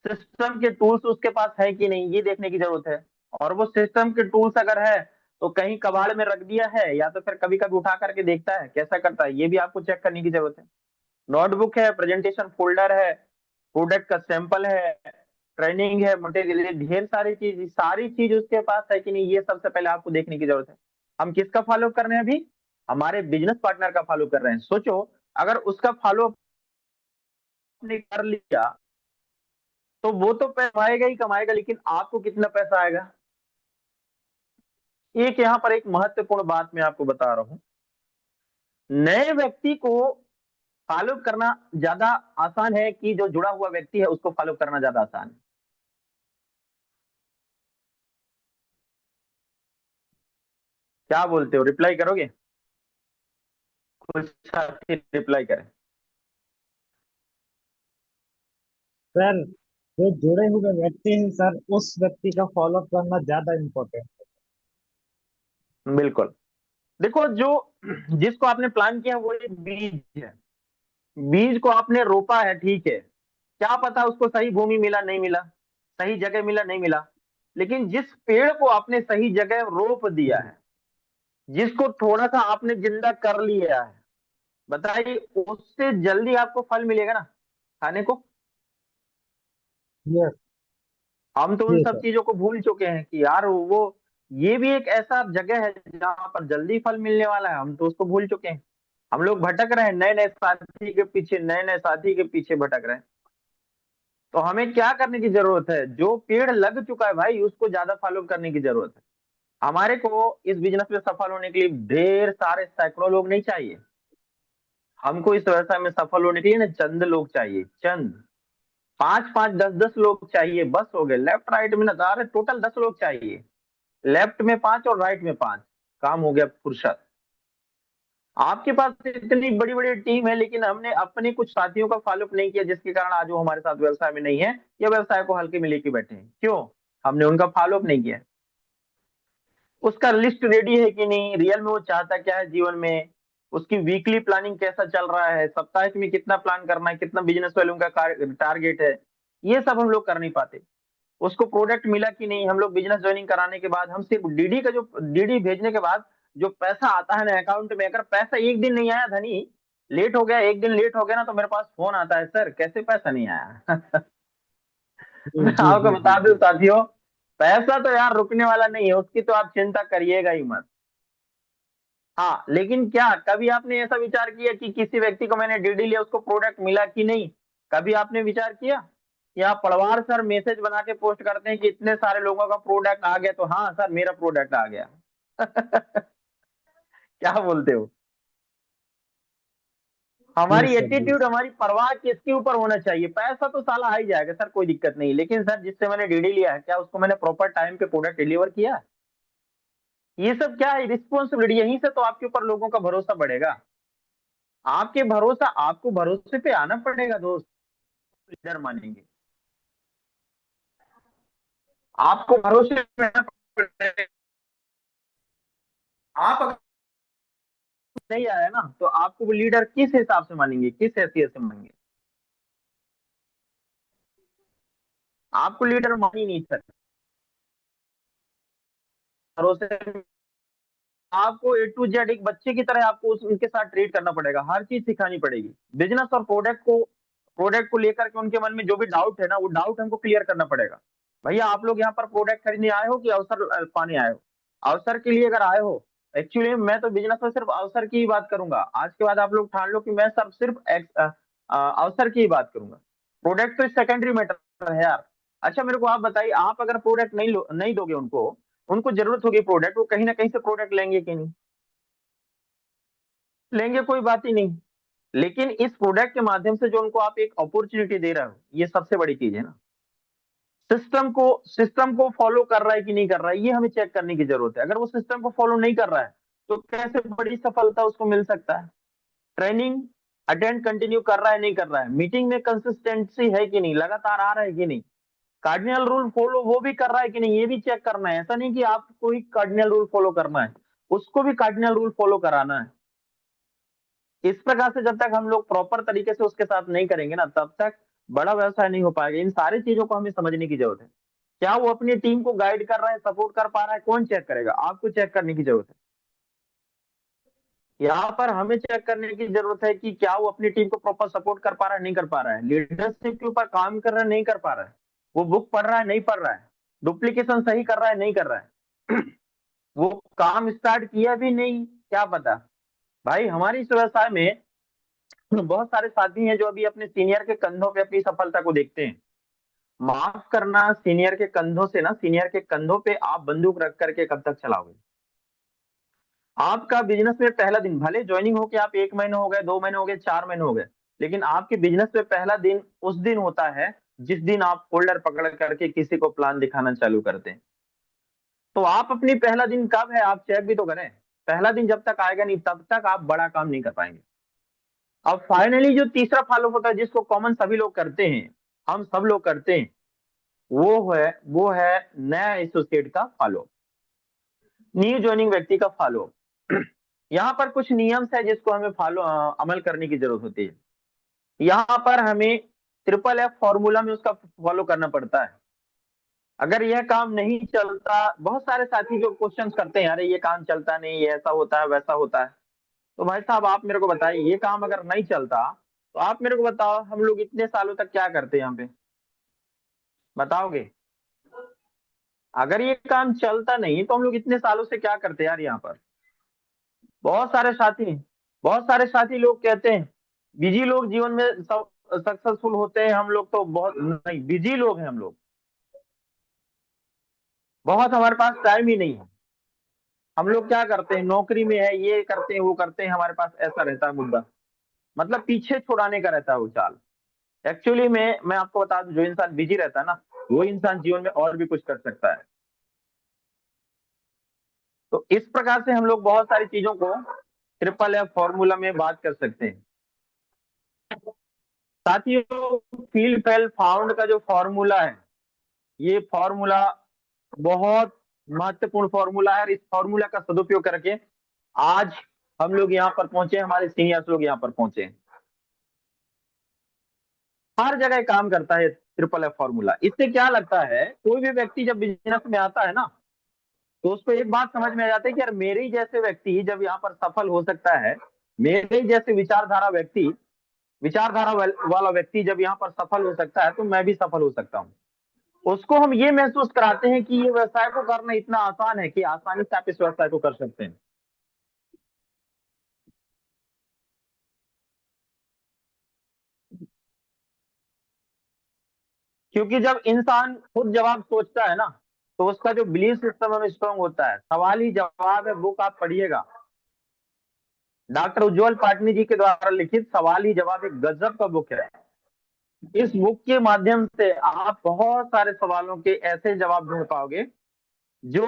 सिस्टम के टूल्स उसके पास है कि नहीं, ये देखने की जरूरत है। और वो सिस्टम के टूल्स अगर है, तो कहीं कबाड़ में रख दिया है, या तो फिर कभी कभी उठा करके देखता है कैसा करता है, ये भी आपको चेक करने की जरूरत है। नोटबुक है, प्रेजेंटेशन फोल्डर है, प्रोडक्ट का सैंपल है, ट्रेनिंग है, मटेरियल, ढेर सारी चीज उसके पास है कि नहीं, ये सबसे पहले आपको देखने की जरूरत है। हम किसका फॉलो कर रहे हैं अभी? हमारे बिजनेस पार्टनर का फॉलो कर रहे हैं। सोचो, अगर उसका फॉलो आपने कर लिया, तो वो तो पैसा कमाएगा ही कमाएगा, लेकिन आपको कितना पैसा आएगा? एक यहाँ पर एक महत्वपूर्ण बात मैं आपको बता रहा हूं। नए व्यक्ति को फॉलो करना ज्यादा आसान है कि जो जुड़ा हुआ व्यक्ति है उसको फॉलो करना ज्यादा आसान है? क्या बोलते हो, रिप्लाई करोगे? कुछ साथी रिप्लाई करें। सर, जो जुड़े हुए व्यक्ति हैं सर, उस व्यक्ति का फॉलो करना ज्यादा इम्पोर्टेंट बिल्कुल। देखो, जो जिसको आपने प्लान किया वो एक बीज है। बीज को आपने रोपा है, ठीक है, क्या पता उसको सही भूमि मिला नहीं मिला, सही जगह मिला नहीं मिला, लेकिन जिस पेड़ को आपने सही जगह रोप दिया है, जिसको थोड़ा सा आपने जिंदा कर लिया है, बताइए उससे जल्दी आपको फल मिलेगा ना खाने को। यस। हम तो उन जी सब सर। चीजों को भूल चुके हैं कि यार वो ये भी एक ऐसा जगह है जहां पर जल्दी फल मिलने वाला है, हम तो उसको भूल चुके हैं। हम लोग भटक रहे हैं नए नए साथी के पीछे, नए नए साथी के पीछे भटक रहे हैं। तो हमें क्या करने की जरूरत है, जो पेड़ लग चुका है भाई उसको ज्यादा फॉलो करने की जरूरत है। हमारे को इस बिजनेस में सफल होने के लिए ढेर सारे सैकड़ों लोग नहीं चाहिए। हमको इस व्यवसाय में सफल होने के लिए ना चंद लोग चाहिए, चंद, 5 5 10 10 लोग चाहिए, बस हो गए। लेफ्ट राइट में ना, अरे टोटल 10 लोग चाहिए। लेफ्ट में 5 और राइट में 5, काम हो गया फुर्सत। आपके पास इतनी बड़ी बड़ी टीम है, लेकिन हमने अपने कुछ साथियों का फॉलोअप नहीं किया, जिसके कारण आज वो हमारे साथ व्यवसाय में नहीं है या व्यवसाय को हल्के में लेके बैठे हैं। क्यों? हमने उनका फॉलोअप नहीं किया। उसका लिस्ट रेडी है कि नहीं, रियल में वो चाहता क्या है जीवन में, उसकी वीकली प्लानिंग कैसा चल रहा है, साप्ताहिक में कितना प्लान करना है, कितना बिजनेस वॉल्यूम का टारगेट है, ये सब हम लोग कर नहीं पाते। उसको प्रोडक्ट मिला कि नहीं, हम लोग बिजनेस ज्वाइनिंग कराने के बाद हम सिर्फ डीडी का, जो डीडी भेजने के बाद जो पैसा आता है ना अकाउंट में, अगर पैसा एक दिन नहीं आया धनी, लेट हो गया, एक दिन लेट हो गया ना, तो मेरे पास फोन आता है, सर कैसे पैसा नहीं आया। जी मैं जी आपको जी जी बता दूं जी। साथियों, पैसा तो यार रुकने वाला नहीं है, उसकी तो आप चिंता करिएगा ही मत। हाँ, लेकिन क्या कभी आपने ऐसा विचार किया कि किसी व्यक्ति को मैंने डीडी लिया, उसको प्रोडक्ट मिला कि नहीं? कभी आपने विचार किया? या पड़वार सर मैसेज बना के पोस्ट करते हैं कि इतने सारे लोगों का प्रोडक्ट आ गया, तो हाँ सर मेरा प्रोडक्ट आ गया। क्या बोलते हो? हमारी यस सर एटीट्यूड, यस। हमारी परवाह किसके ऊपर होना चाहिए? पैसा तो साला आ ही जाएगा सर, कोई दिक्कत नहीं, लेकिन सर जिससे मैंने डीडी लिया है, क्या उसको मैंने प्रॉपर टाइम पे प्रोडक्ट डिलीवर किया है? ये सब क्या है, रिस्पॉन्सिबिलिटी। यहीं से तो आपके ऊपर लोगों का भरोसा बढ़ेगा। आपके भरोसा, आपको भरोसे पे आना पड़ेगा दोस्त, लीडर मानेंगे। आपको भरोसे पे आना पड़ेगा। आप अगर नहीं आया ना, तो आपको वो लीडर किस हिसाब से मानेंगे, किस हैसियत से मानेंगे? आपको लीडर मान ही नहीं सकते भरोसे। आपको ए टू जेड एक बच्चे की तरह आपको उनके साथ ट्रीट करना पड़ेगा, हर चीज सिखानी पड़ेगी। बिजनेस और प्रोडक्ट को लेकर के उनके मन में जो भी डाउट है ना, वो डाउट हमको क्लियर करना पड़ेगा। भैया आप लोग यहाँ पर प्रोडक्ट खरीदने आए हो कि अवसर पाने आए हो? अवसर के लिए अगर आए हो, एक्चुअली मैं तो बिजनेस में सिर्फ अवसर की ही बात करूंगा। आज के बाद आप लोग ठान लो कि मैं सब सिर्फ अवसर की ही बात करूंगा। प्रोडक्ट तो सेकेंडरी मैटर है यार। अच्छा मेरे को आप बताइए, आप अगर प्रोडक्ट नहीं दोगे उनको, उनको जरूरत होगी प्रोडक्ट, वो कहीं ना कहीं से प्रोडक्ट लेंगे कि नहीं? लेंगे, कोई बात ही नहीं। लेकिन इस प्रोडक्ट के माध्यम से जो उनको आप एक अपॉर्चुनिटी दे रहे हो, ये सबसे बड़ी चीज है ना। सिस्टम को फॉलो कर रहा है कि नहीं कर रहा है, ये हमें चेक करने की जरूरत है। अगर वो सिस्टम को फॉलो नहीं कर रहा है, तो कैसे बड़ी सफलता उसको मिल सकता है? ट्रेनिंग अटेंड कंटिन्यू कर रहा है नहीं कर रहा है, मीटिंग में कंसिस्टेंसी है कि नहीं, लगातार आ रहा है कि नहीं, कार्डिनल रूल फॉलो वो भी कर रहा है कि नहीं, ये भी चेक करना है। ऐसा नहीं कि आपको ही कार्डिनल रूल फॉलो करना है, उसको भी कार्डिनल रूल फॉलो कराना है। इस प्रकार से जब तक हम लोग प्रॉपर तरीके से उसके साथ नहीं करेंगे ना, तब तक बड़ा व्यवसाय नहीं हो पाएगा। इन सारी चीजों को हमें समझने की जरूरत है। क्या वो अपनी टीम को गाइड कर रहा है, सपोर्ट कर पा रहा है? कौन चेक करेगा? आपको चेक करने की जरूरत है। यहाँ पर हमें चेक करने की जरूरत है कि क्या वो अपनी टीम को प्रॉपर सपोर्ट कर पा रहा है नहीं कर पा रहा है, लीडरशिप के ऊपर काम कर रहा है नहीं कर पा रहा है, वो बुक पढ़ रहा है नहीं पढ़ रहा है, डुप्लीकेशन सही कर रहा है नहीं कर रहा है, वो काम स्टार्ट किया भी नहीं, क्या पता। भाई हमारी इस व्यवसाय में बहुत सारे साथी हैं जो अभी अपने सीनियर के कंधों पे अपनी सफलता को देखते हैं। माफ करना, सीनियर के कंधों से ना, सीनियर के कंधों पे आप बंदूक रख करके कब तक चलाओगे? आपका बिजनेस में पहला दिन, भले ज्वाइनिंग हो के आप 1 महीने हो गए, 2 महीने हो गए, 4 महीने हो गए, लेकिन आपके बिजनेस में पहला दिन उस दिन होता है जिस दिन आप फोल्डर पकड़ करके किसी को प्लान दिखाना चालू करते हैं। तो आप अपनी पहला दिन कब है आप चेक भी तो करें। पहला दिन जब तक आएगा नहीं, तब तक आप बड़ा काम नहीं कर पाएंगे। अब फाइनली जो तीसरा फॉलो होता है, जिसको कॉमन सभी लोग करते हैं, हम सब लोग करते हैं, वो है नया एसोसिएट का फॉलो, न्यू ज्वाइनिंग व्यक्ति का फॉलो। यहाँ पर कुछ नियम्स है जिसको हमें अमल करने की जरूरत होती है। यहाँ पर हमें ट्रिपल एफ फॉर्मूला में उसका फॉलो करना पड़ता है। अगर यह काम नहीं चलता, बहुत सारे साथी जो क्वेश्चंस करते हैं, अरे ये काम चलता नहीं, ये ऐसा होता है वैसा होता है। तो भाई साहब आप मेरे को बताइए, ये काम अगर नहीं चलता तो आप मेरे को बताओ, हम लोग इतने सालों तक क्या करते हैं यहाँ पे, बताओगे? अगर ये काम चलता नहीं तो हम लोग इतने सालों से क्या करते हैं यार यहाँ पर। बहुत सारे साथी बहुत सारे साथी लोग कहते हैं बिजी लोग जीवन में सब सक्सेसफुल होते हैं, हम लोग तो बहुत नहीं, बिजी लोग हैं हम लोग, बहुत हमारे पास टाइम ही नहीं है। हम लोग क्या करते हैं, नौकरी में है, ये करते हैं वो करते हैं, हमारे पास ऐसा रहता है मुद्दा, मतलब पीछे छुड़ाने का रहता है वो चाल। एक्चुअली में मैं आपको बता दूं, जो इंसान बिजी रहता है ना, वो इंसान जीवन में और भी कुछ कर सकता है। तो इस प्रकार से हम लोग बहुत सारी चीजों को ट्रिपल एफ फॉर्मूला में बात कर सकते हैं। साथियों, फील्ड फेल फाउंड का जो फॉर्मूला है, ये फॉर्मूला बहुत महत्वपूर्ण फॉर्मूला है, और इस फॉर्मूला का सदुपयोग करके आज हम लोग यहाँ पर पहुंचे, हमारे सीनियर्स लोग यहाँ पर पहुंचे। हर जगह काम करता है ट्रिपल एफ फॉर्मूला। इससे क्या लगता है, कोई भी व्यक्ति जब बिजनेस में आता है ना, तो उसको एक बात समझ में आ जाती है कि यार मेरे ही जैसे व्यक्ति जब यहाँ पर सफल हो सकता है, मेरे ही जैसे वाला व्यक्ति जब यहाँ पर सफल हो सकता है, तो मैं भी सफल हो सकता हूँ। उसको हम ये महसूस कराते हैं कि ये व्यवसाय को करना इतना आसान है कि आसानी से आप इस व्यवसाय को कर सकते हैं। क्योंकि जब इंसान खुद जवाब सोचता है ना, तो उसका जो बिलीफ सिस्टम है स्ट्रांग होता है। सवाल ही जवाब है, बुक आप पढ़िएगा, डॉक्टर उज्जवल पाटनी जी के द्वारा लिखित सवाल ही जवाब एक गजब का बुक है। इस बुक के माध्यम से आप बहुत सारे सवालों के ऐसे जवाब ढूंढ पाओगे, जो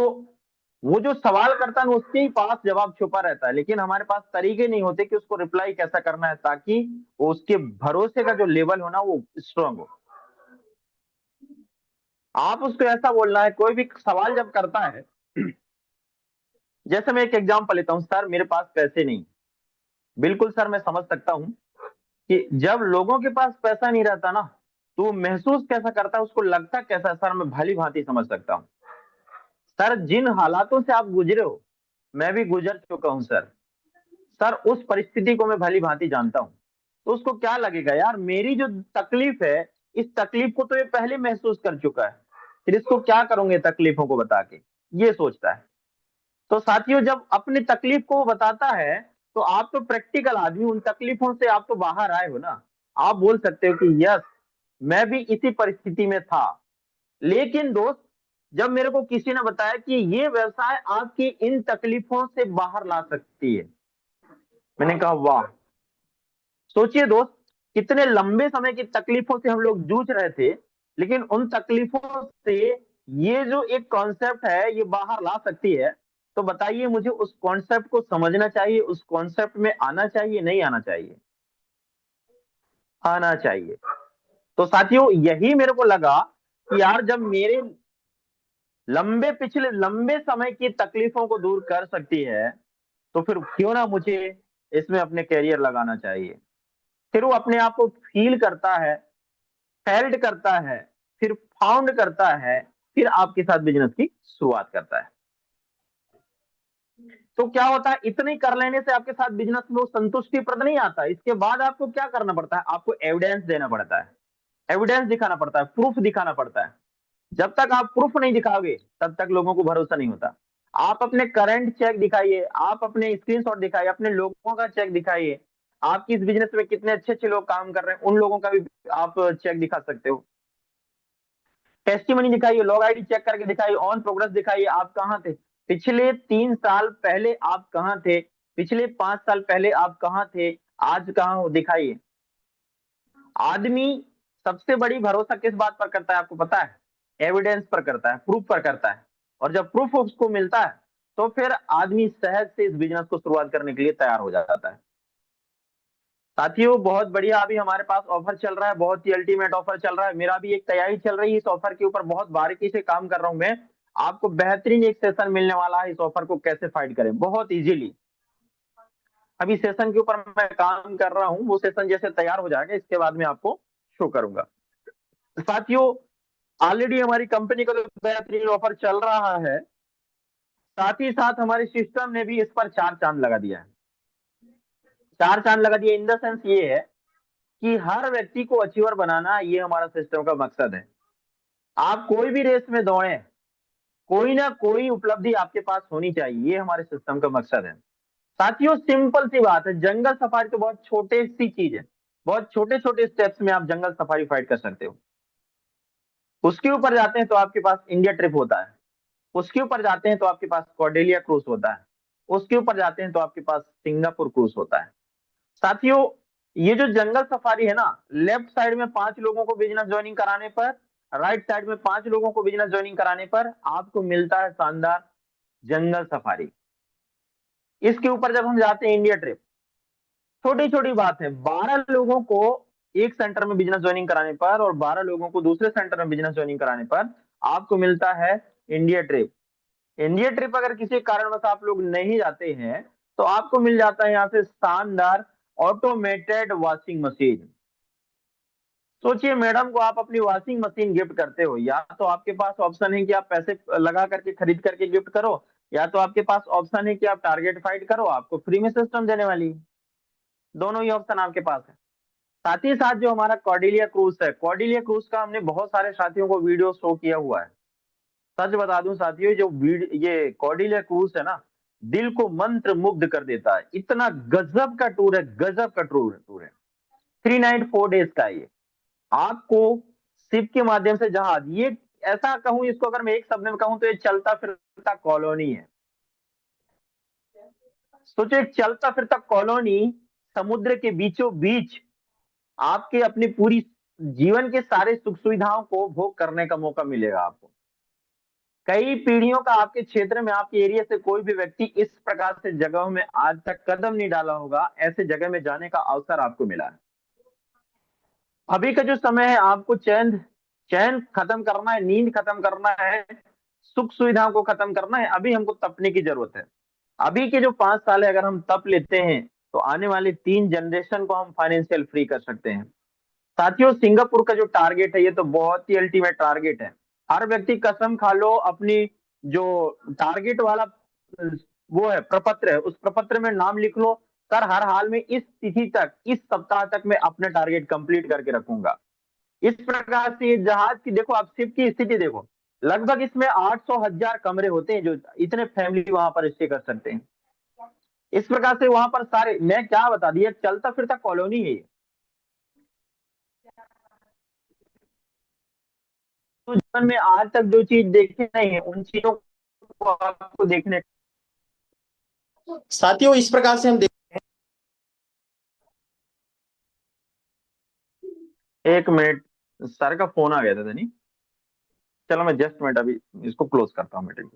वो जो सवाल करता है ना, उसके ही पास जवाब छुपा रहता है, लेकिन हमारे पास तरीके नहीं होते कि उसको रिप्लाई कैसा करना है, ताकि वो उसके भरोसे का जो लेवल हो ना, वो स्ट्रांग हो। आप उसको ऐसा बोलना है, कोई भी सवाल जब करता है, जैसे मैं एक एग्जांपल लेता हूँ, सर मेरे पास पैसे नहीं। बिल्कुल सर, मैं समझ सकता हूँ कि जब लोगों के पास पैसा नहीं रहता ना, तो वो महसूस कैसा करता है, उसको लगता कैसा है, सर मैं भली भांति समझ सकता हूँ। सर जिन हालातों से आप गुजरे हो, मैं भी गुजर चुका हूं सर। सर उस परिस्थिति को मैं भली भांति जानता हूं। तो उसको क्या लगेगा, यार मेरी जो तकलीफ है, इस तकलीफ को तो ये पहले महसूस कर चुका है, फिर इसको क्या करूंगे तकलीफों को बता के, ये सोचता है। तो साथियों, जब अपनी तकलीफ को वो बताता है, तो आप तो प्रैक्टिकल आदमी, उन तकलीफों से आप तो बाहर आए हो ना। आप बोल सकते हो कि यस, मैं भी इसी परिस्थिति में था, लेकिन दोस्त जब मेरे को किसी ने बताया कि ये व्यवसाय आपकी इन तकलीफों से बाहर ला सकती है, मैंने कहा वाह। सोचिए दोस्त, कितने लंबे समय की तकलीफों से हम लोग जूझ रहे थे, लेकिन उन तकलीफों से ये जो एक कॉन्सेप्ट है ये बाहर ला सकती है। तो बताइए, मुझे उस कॉन्सेप्ट को समझना चाहिए, उस कॉन्सेप्ट में आना चाहिए, नहीं आना चाहिए? आना चाहिए। तो साथियों, यही मेरे को लगा कि यार जब मेरे पिछले लंबे समय की तकलीफों को दूर कर सकती है, तो फिर क्यों ना मुझे इसमें अपने करियर लगाना चाहिए। फिर वो अपने आप को फील करता है, फेल्ड करता है, फिर फाउंड करता है, फिर आपके साथ बिजनेस की शुरुआत करता है। तो क्या होता है, इतने कर लेने से आपके साथ बिजनेस में वो संतुष्टि प्रद नहीं आता। इसके बाद आपको क्या करना पड़ता है, आपको एविडेंस देना पड़ता है, एविडेंस दिखाना पड़ता है, प्रूफ दिखाना पड़ता है। जब तक आप प्रूफ नहीं दिखाओगे, तब तक लोगों को भरोसा नहीं होता। आप अपने करंट चेक दिखाइए, आप अपने स्क्रीनशॉट दिखाइए, अपने लोगों का चेक दिखाइए, आपकी इस बिजनेस में कितने अच्छे अच्छे लोग काम कर रहे हैं, उन लोगों का भी आप चेक दिखा सकते हो। टेस्टिमनी दिखाइए, लॉग आईडी चेक करके दिखाइए, ऑन प्रोग्रेस दिखाइए, आप कहाँ थे पिछले 3 साल पहले, आप कहाँ थे पिछले 5 साल पहले, आप कहाँ थे, आज कहाँ हो, दिखाइए। आदमी सबसे बड़ी भरोसा किस बात पर करता है, आपको पता है? एविडेंस पर करता है, प्रूफ पर करता है। और जब प्रूफ उसको मिलता है, तो फिर आदमी सहज से इस बिजनेस को शुरुआत करने के लिए तैयार हो जाता है। साथियों, बहुत बढ़िया, अभी हमारे पास ऑफर चल रहा है, बहुत ही अल्टीमेट ऑफर चल रहा है। मेरा भी एक तैयारी चल रही है इस ऑफर के ऊपर, बहुत बारीकी से काम कर रहा हूं मैं। आपको बेहतरीन एक सेशन मिलने वाला है, इस ऑफर को कैसे फाइट करें बहुत इजीली। अभी सेशन के ऊपर मैं काम कर रहा हूँ, वो सेशन जैसे तैयार हो जाएगा इसके बाद में आपको शो करूंगा। साथियों, ऑलरेडी हमारी कंपनी का तो बेहतरीन ऑफर चल रहा है, साथ ही साथ हमारे सिस्टम ने भी इस पर चार चांद लगा दिया है। चार चांद लगा दिया इन द सेंस ये है कि हर व्यक्ति को अचीवर बनाना, ये हमारा सिस्टम का मकसद है। आप कोई भी रेस में दौड़े, कोई ना कोई उपलब्धि आपके पास होनी चाहिए, ये हमारे सिस्टम का मकसद है। साथियों, सिंपल सी बात है, जंगल सफारी तो बहुत छोटे सी चीज है, बहुत छोटे छोटे स्टेप्स में आप जंगल सफारी फाइट कर सकते हो। उसके ऊपर जाते हैं तो आपके पास इंडिया ट्रिप होता है, उसके ऊपर जाते हैं तो आपके पास कॉर्डेलिया क्रूज होता है, उसके ऊपर जाते हैं तो आपके पास सिंगापुर क्रूज होता है। साथियों, ये जो जंगल सफारी है ना, लेफ्ट साइड में 5 लोगों को बिजनेस ज्वाइनिंग कराने पर, राइट साइड में 5 लोगों को बिजनेस ज्वाइनिंग कराने पर आपको मिलता है शानदार जंगल सफारी। इसके ऊपर जब हम जाते हैं इंडिया ट्रिप, छोटी छोटी बात है, 12 लोगों को एक सेंटर में बिजनेस ज्वाइनिंग कराने पर और 12 लोगों को दूसरे सेंटर में बिजनेस ज्वाइनिंग कराने पर आपको मिलता है इंडिया ट्रिप। इंडिया ट्रिप अगर किसी कारणवश आप लोग नहीं जाते हैं तो आपको मिल जाता है यहाँ से शानदार ऑटोमेटेड वॉशिंग मशीन। सोचिए मैडम को आप अपनी वॉशिंग मशीन गिफ्ट करते हो, या तो आपके पास ऑप्शन है कि आप पैसे लगा करके खरीद करके गिफ्ट करो, या तो आपके पास ऑप्शन है कि आप टारगेट फाइट करो, आपको फ्री में सिस्टम देने वाली है। दोनों ही ऑप्शन आपके पास है। साथ ही साथ जो हमारा कॉर्डिलिया क्रूज है, कॉर्डिलिया क्रूज का हमने बहुत सारे साथियों को वीडियो शो किया हुआ है। सच बता दूं साथियों, जो ये कॉर्डिलिया क्रूज है ना, दिल को मंत्र मुग्ध कर देता है। इतना गजब का टूर है, गजब का टूर है। 3 नाइट 4 डेज का है ये। आपको शिप के माध्यम से जहाज, ये ऐसा कहूं इसको, अगर मैं एक शब्द में कहूं तो ये चलता फिरता कॉलोनी है। सोचो, एक चलता फिरता कॉलोनी समुद्र के बीचों बीच आपके अपनी पूरी जीवन के सारे सुख सुविधाओं को भोग करने का मौका मिलेगा आपको। कई पीढ़ियों का आपके क्षेत्र में, आपके एरिया से कोई भी व्यक्ति इस प्रकार से जगहों में आज तक कदम नहीं डाला होगा, ऐसे जगह में जाने का अवसर आपको मिला है। अभी का जो समय है, आपको चैन चैन खत्म करना है, नींद खत्म करना है, सुख सुविधाओं को खत्म करना है, अभी हमको तपने की जरूरत है। अभी के जो 5 साल है, अगर हम तप लेते हैं तो आने वाली 3 जनरेशन को हम फाइनेंशियल फ्री कर सकते हैं। साथियों, सिंगापुर का जो टारगेट है, ये तो बहुत ही अल्टीमेट टारगेट है। हर व्यक्ति कसम खा लो, अपनी जो टारगेट वाला वो है प्रपत्र है, उस प्रपत्र में नाम लिख लो, सर हर हाल में इस तिथि तक, इस सप्ताह तक मैं अपना टारगेट कंप्लीट करके रखूंगा। इस प्रकार से ये जहाज की देखो, आप शिप की स्थिति देखो, लगभग इसमें 800 हजार कमरे होते हैं, जो इतने फैमिली वहां पर स्टे कर सकते हैं। इस प्रकार से वहां पर सारे, मैं क्या बता दिया, चलता फिरता कॉलोनी है ये। तो जीवन में आज तक जो चीज देखी नहीं है, उन चीजों को आपको देखने। साथियों, इस प्रकार से हम एक मिनट, सर का फोन आ गया था नहीं, चलो मैं जस्ट मिनट अभी इसको क्लोज करता हूँ मीटिंग।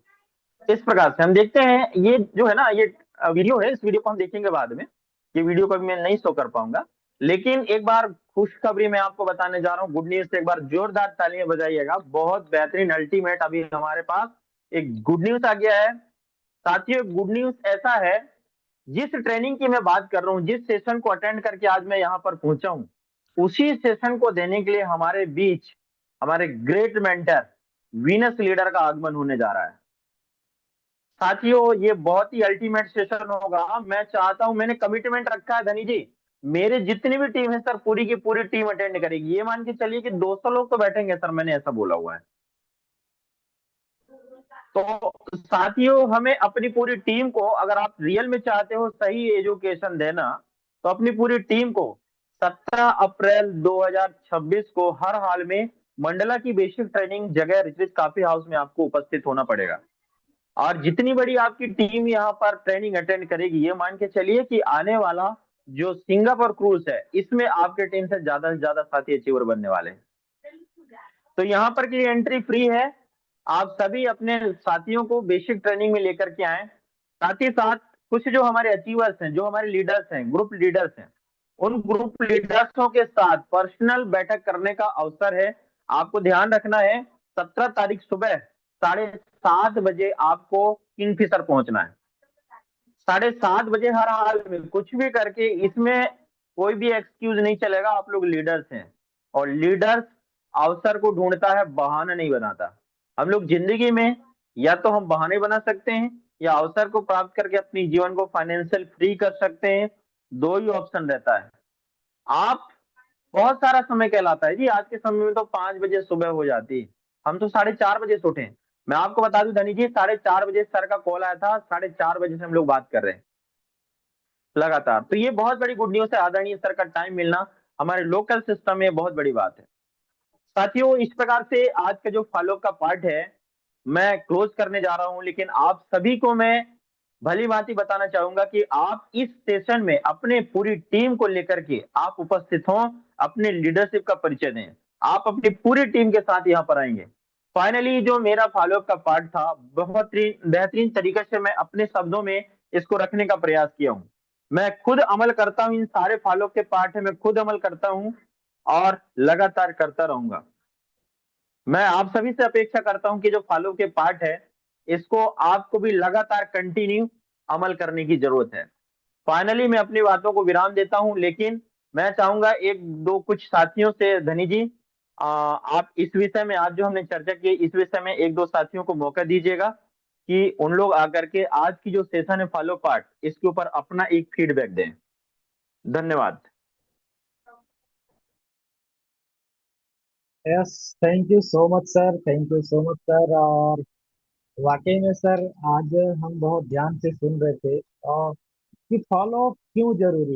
इस प्रकार से हम देखते हैं, ये जो है ना, ये वीडियो है, इस वीडियो को हम देखेंगे बाद में। ये वीडियो को भी मैं नहीं शो कर पाऊंगा, लेकिन एक बार खुशखबरी मैं आपको बताने जा रहा हूँ, गुड न्यूज से एक बार जोरदार तालियां बजाइएगा। बहुत बेहतरीन अल्टीमेट अभी हमारे पास एक गुड न्यूज आ गया है। साथियों, गुड न्यूज ऐसा है, जिस ट्रेनिंग की मैं बात कर रहा हूँ, जिस सेशन को अटेंड करके आज मैं यहाँ पर पहुंचा हूँ, उसी सेशन को देने के लिए हमारे बीच हमारे ग्रेट मेंटर वीनस लीडर का आगमन होने जा रहा है। साथियों, ये बहुत ही अल्टीमेट सेशन होगा। मैं चाहता हूं, मैंने कमिटमेंट रखा है धनी जी, मेरे जितनी भी टीम है सर, पूरी की पूरी टीम अटेंड करेगी। ये मान के चलिए कि 200 लोग तो बैठेंगे सर, मैंने ऐसा बोला हुआ है। तो साथियों, हमें अपनी पूरी टीम को, अगर आप रियल में चाहते हो सही एजुकेशन देना, तो अपनी पूरी टीम को 17 अप्रैल 2026 को हर हाल में मंडला की बेसिक ट्रेनिंग जगह रिट्रीट कॉफी हाउस में आपको उपस्थित होना पड़ेगा। और जितनी बड़ी आपकी टीम यहाँ पर ट्रेनिंग अटेंड करेगी, ये मान के चलिए कि आने वाला जो सिंगापुर क्रूज है, इसमें आपके टीम से ज्यादा साथी अचीवर बनने वाले हैं। तो यहाँ पर की एंट्री फ्री है। आप सभी अपने साथियों को बेसिक ट्रेनिंग में लेकर के आए। साथ ही साथ कुछ जो हमारे अचीवर्स हैं, जो हमारे लीडर्स हैं, ग्रुप लीडर्स हैं, उन ग्रुप लीडर्सों के साथ पर्सनल बैठक करने का अवसर है। आपको ध्यान रखना है, 17 तारीख सुबह 7:30 बजे आपको किंगफिशर पहुंचना है। 7:30 बजे हर हाल में कुछ भी करके, इसमें कोई भी एक्सक्यूज नहीं चलेगा। आप लोग लीडर्स हैं, और लीडर्स अवसर को ढूंढता है, बहाना नहीं बनाता। हम लोग जिंदगी में या तो हम बहाने बना सकते हैं, या अवसर को प्राप्त करके अपनी जीवन को फाइनेंशियल फ्री कर सकते हैं। दो ही ऑप्शन रहता है। आप बहुत सारा समय कहलाता है जी, आज के समय में तो 5 बजे सुबह हो जाती है। हम तो 4:30 बजे से उठे। मैं आपको बता दूं धनी जी, 4:30 बजे सर का कॉल आया था, 4:30 बजे से हम लोग बात कर रहे हैं लगातार। तो ये बहुत बड़ी गुड न्यूज है, आदरणीय सर का टाइम मिलना हमारे लोकल सिस्टम में बहुत बड़ी बात है। साथियों, इस प्रकार से आज का जो फॉलो का पार्ट है मैं क्लोज करने जा रहा हूं, लेकिन आप सभी को मैं भली भांति बताना चाहूंगा कि आप इस सेशन में अपने पूरी टीम को लेकर के आप उपस्थित हों, अपने लीडरशिप का परिचय दें। आप अपनी पूरी टीम के साथ यहाँ पर आएंगे। फाइनली जो मेरा फॉलोअप का पार्ट था, बहुत ही बेहतरीन तरीके से मैं अपने शब्दों में इसको रखने का प्रयास किया हूँ। मैं खुद अमल करता हूँ, इन सारे फॉलोअप के पार्ट है मैं खुद अमल करता हूँ, और लगातार करता रहूंगा। मैं आप सभी से अपेक्षा करता हूं कि जो फॉलो के पार्ट है, इसको आपको भी लगातार कंटिन्यू अमल करने की जरूरत है। फाइनली मैं अपनी बातों को विराम देता हूं, लेकिन मैं चाहूंगा एक दो कुछ साथियों से, धनी जी, आप इस विषय में आज जो हमने चर्चा की इस विषय में एक दो साथियों को मौका दीजिएगा कि उन लोग आकर के आज की जो सेशन है फॉलो पार्ट, इसके ऊपर अपना एक फीडबैक दें। धन्यवाद। Yes, thank you so much sir, thank you so much sir. और वाकई में सर, आज हम बहुत ध्यान से सुन रहे थे और कि फॉलो क्यों जरूरी